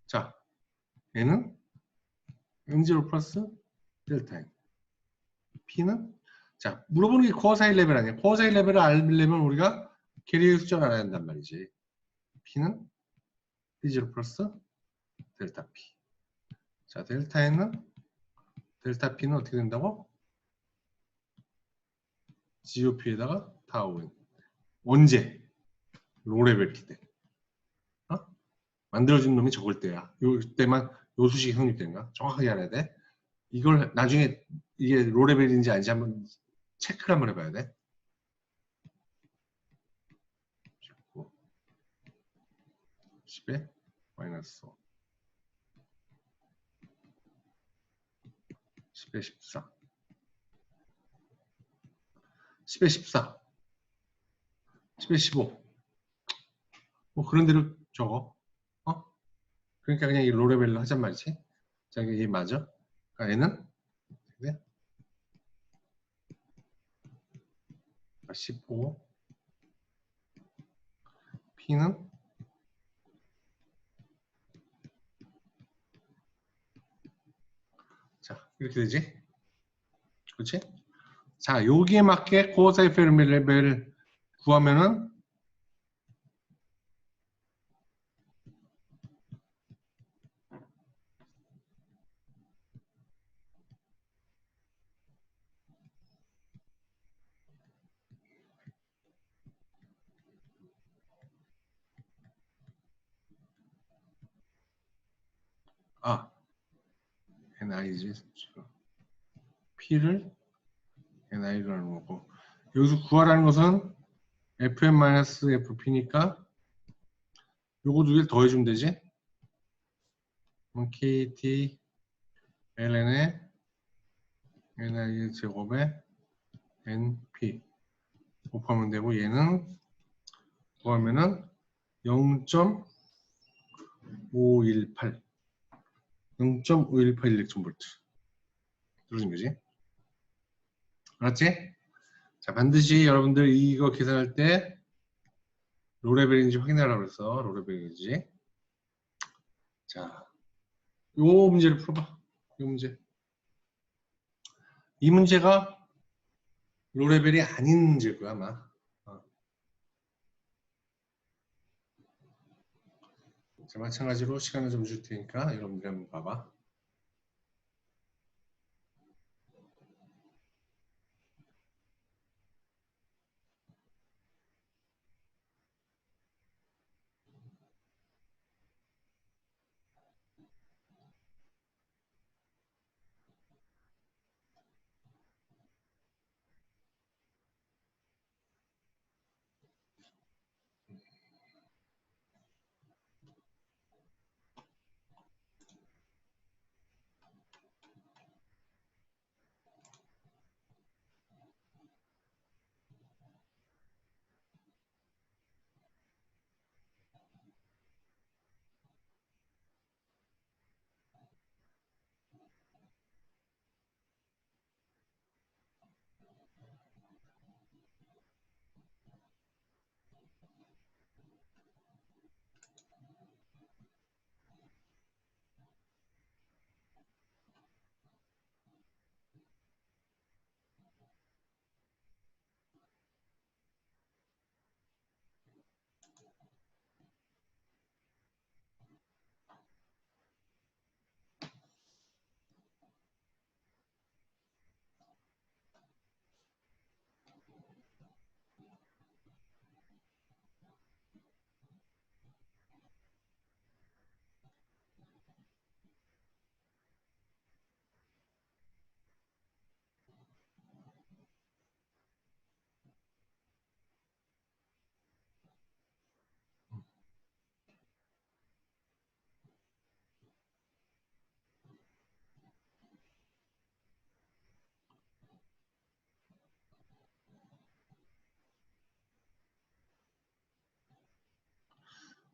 자, 얘는 N0 플러스 델타 N. P는 자, 물어보는 게 코어 사이 레벨 아니야. 코어 사이 레벨을 알려면 우리가 캐리어의 숫자를 알아야 한단 말이지. P는 P0 플러스 델타 P. 자, 델타 N은 델타 P는 어떻게 된다고? GOP에다가 타우 N. 언제? 로레벨 때. 만들어진 놈이 적을 때야. 요때만 요 수식이 성립되는 거야. 정확하게 알아야 돼. 이걸 나중에 이게 로레벨인지 아닌지 한번 체크를 한번 해봐야 돼. 10에 마이너스 5. 10에 14. 10에 14. 10에 15. 뭐 그런 대로 적어. 그러니까 그냥 이 로레벨로 하잔 말이지. 자, 이게 맞아? 그러니까 얘는 네? 15. P는 자, 이렇게 되지? 그렇지? 자, 여기에 맞게 코어 사이 페르미 레벨 구하면은 NI지. P를 NI로 하는 거고. 여기서 구하라는 것은 FM-FP니까 요거 두 개를 더해주면 되지? KT ln의 NI 제곱에 NP 곱하면 되고 얘는 구하면은 0.518 0.518 일렉트론볼트 들어진 거지? 알았지? 자, 반드시 여러분들 이거 계산할 때 로레벨인지 확인하라고 그랬어. 로레벨인지. 자, 요 문제를 풀어봐. 요 문제. 이 문제가 로레벨이 아닌 문제일 거야, 아마. 자, 마찬가지로 시간을 좀 줄 테니까 여러분들이 한번 봐봐.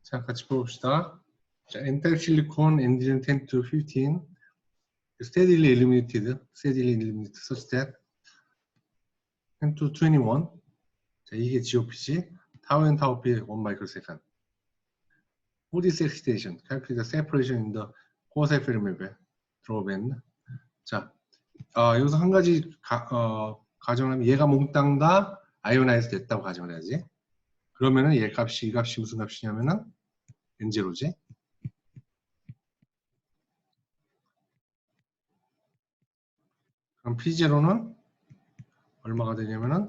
자, 같이 봅시다. 자, N-type silicon engine 10 to 15 steadily eliminated such that 10 to 21. 자, 이게 GOP지. tau and tau p 1 microsecond. For this excitation, calculate the separation in the 코어사이 필름의 드롭앤. 자, 여기서 한 가지 가정하면 얘가 몽땅 다 아이오나이즈 됐다고 가정을 해야지. 그러면은 얘 값이 이 값이 무슨 값이냐면은 N0지. 그럼 P0는 얼마가 되냐면은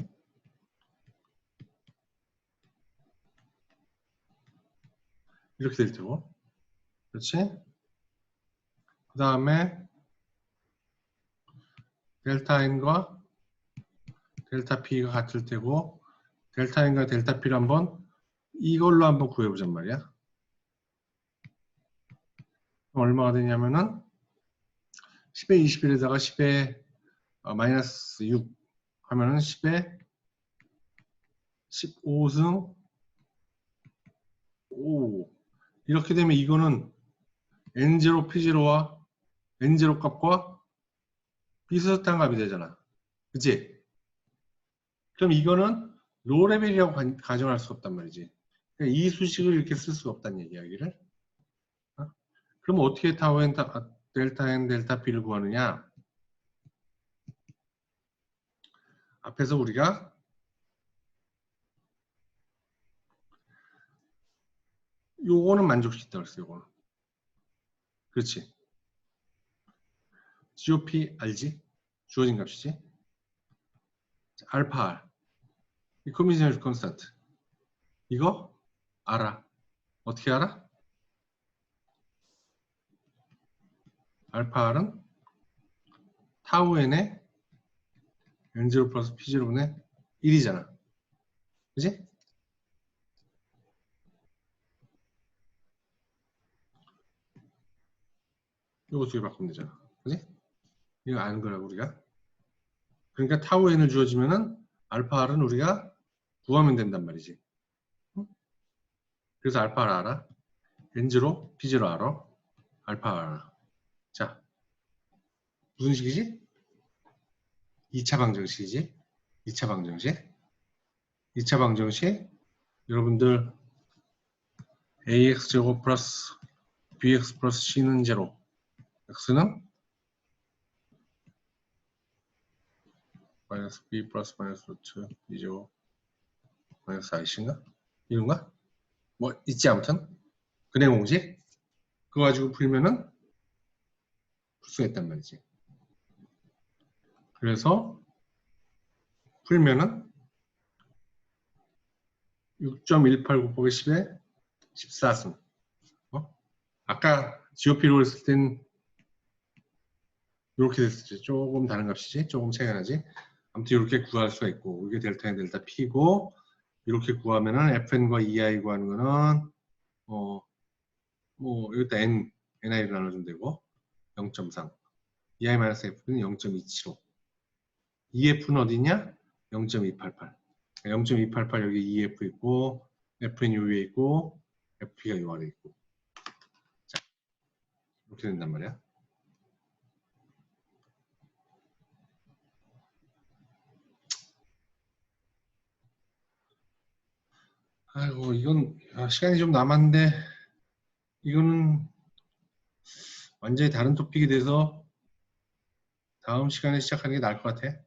이렇게 될 테고, 그렇지? 그 다음에 델타 N과 델타 P가 같을 테고, 델타 N과 델타 P를 한번 이걸로 한번 구해보잔 말이야. 얼마가 되냐면은 10에 21에다가 10에 마이너스 6 하면은 10에 15승 5. 이렇게 되면 이거는 N0, P0와 N0 값과 비슷한 값이 되잖아. 그치? 그럼 이거는 로 레벨이라고 가정할 수 없단 말이지. 그러니까 이 수식을 이렇게 쓸 수가 없다는 얘기야, 여기를. 그럼 어떻게 타우 N, 델타 N, 델타 P를 구하느냐? 앞에서 우리가 요거는 만족시켰다고 그랬어, 요거는. 그렇지. GOP 알지? 주어진 값이지. 알파 R. 이 컨비네이션 컨스턴트. 이거 알아. 어떻게 알아? 알파 R은 타우 N의 N0 플러스 P0분의 1이잖아. 그지? 요거 두 개 바꾸면 되잖아. 그지? 이거 아는 거라고 우리가. 그러니까 타우 N을 주어지면은 알파 R은 우리가 구하면 된단 말이지. 응? 그래서 알파 R 알아? N0, P0 알아? 알파 R 알아. 자, 무슨 식이지? 2차 방정식이지? 2차 방정식. 2차 방정식. 여러분들 AX제곱 플러스 BX 플러스 C는 제로. X는 마이너스 B 플러스 마이너스 루트 B제곱 마이너스 IC인가? 이런가? 뭐 있지 아무튼. 근해 공식. 그거 가지고 풀면은 풀 수가 있단 말이지. 그래서 풀면은 6.18 곱하기 10에 14승. 아까 GOP로 했을 땐 이렇게 됐었지. 조금 다른 값이지. 조금 차이가 나지. 아무튼 이렇게 구할 수가 있고 이게 델타에 델타 P고 이렇게 구하면은 FN과 EI 구하는 거는 뭐 여기다 NI를 나눠주면 되고 0.3 EI-F는 0.275 EF는 어디냐? 0.288 0.288 여기 EF 있고 FN 요 위에 있고 FP가 요 아래 있고 자 이렇게 된단 말이야. 아이고 이건 시간이 좀 남았는데 이거는 완전히 다른 토픽이 돼서 다음 시간에 시작하는 게 나을 것 같아.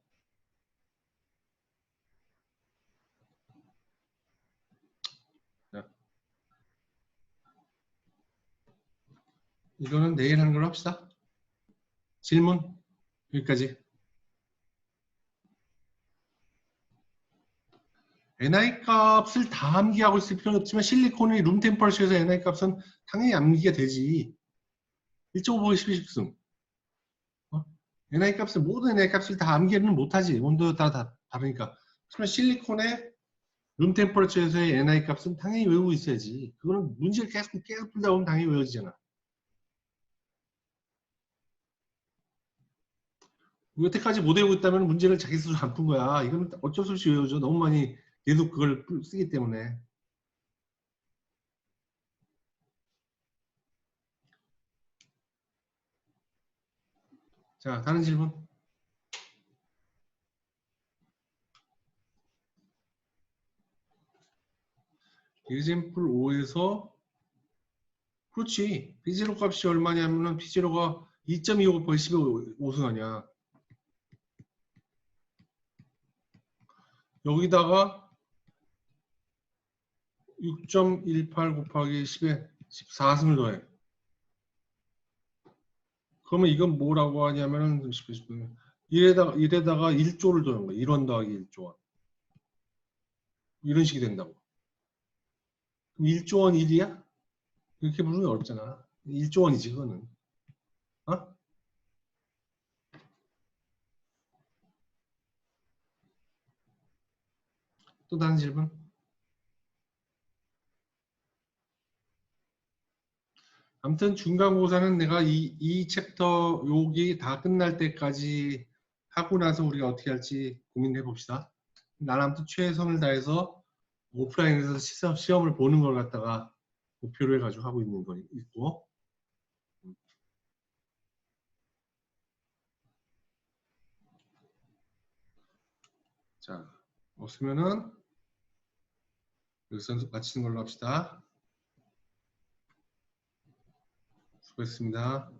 자, 이거는 내일 하는 걸로 합시다. 질문 여기까지. NI 값을 다 암기하고 있을 필요는 없지만 실리콘의 룸 템퍼러처에서 NI 값은 당연히 암기가 되지. 1.5 12 10승. NI 값을 모든 NI 값을 다 암기는 못하지. 온도에 따라 다 다르니까. 그러면 실리콘의 룸 템퍼러처에서의 NI 값은 당연히 외우고 있어야지. 그거는 문제를 계속 풀다 보면 당연히 외워지잖아. 여태까지 못 외우고 있다면 문제를 자기 스스로 안 푼 거야. 이거는 어쩔 수 없이 외우죠. 너무 많이 계속 그걸 쓰기 때문에. 자, 다른 질문. example 5에서 그렇지. P0 값이 얼마냐면은 P0가 2.25 곱하기 15승 아니야. 여기다가 6.18 곱하기 10에 14승을 더해. 그러면 이건 뭐라고 하냐면은 이래다가 1조를 더하는 거야. 1원 더하기 1조원. 이런 식이 된다고. 그럼 1조 원 1이야? 이렇게 부르면 어렵잖아. 1조 원이지 그거는. 어? 또 다른 질문? 아무튼 중간고사는 내가 이 챕터 여기 다 끝날 때까지 하고 나서 우리가 어떻게 할지 고민해 봅시다. 나는 아무튼 최선을 다해서 오프라인에서 시험을 보는 걸 갖다가 목표로 해가지고 하고 있는 거 있고. 자, 없으면은 여기서 마치는 걸로 합시다. 수고했습니다.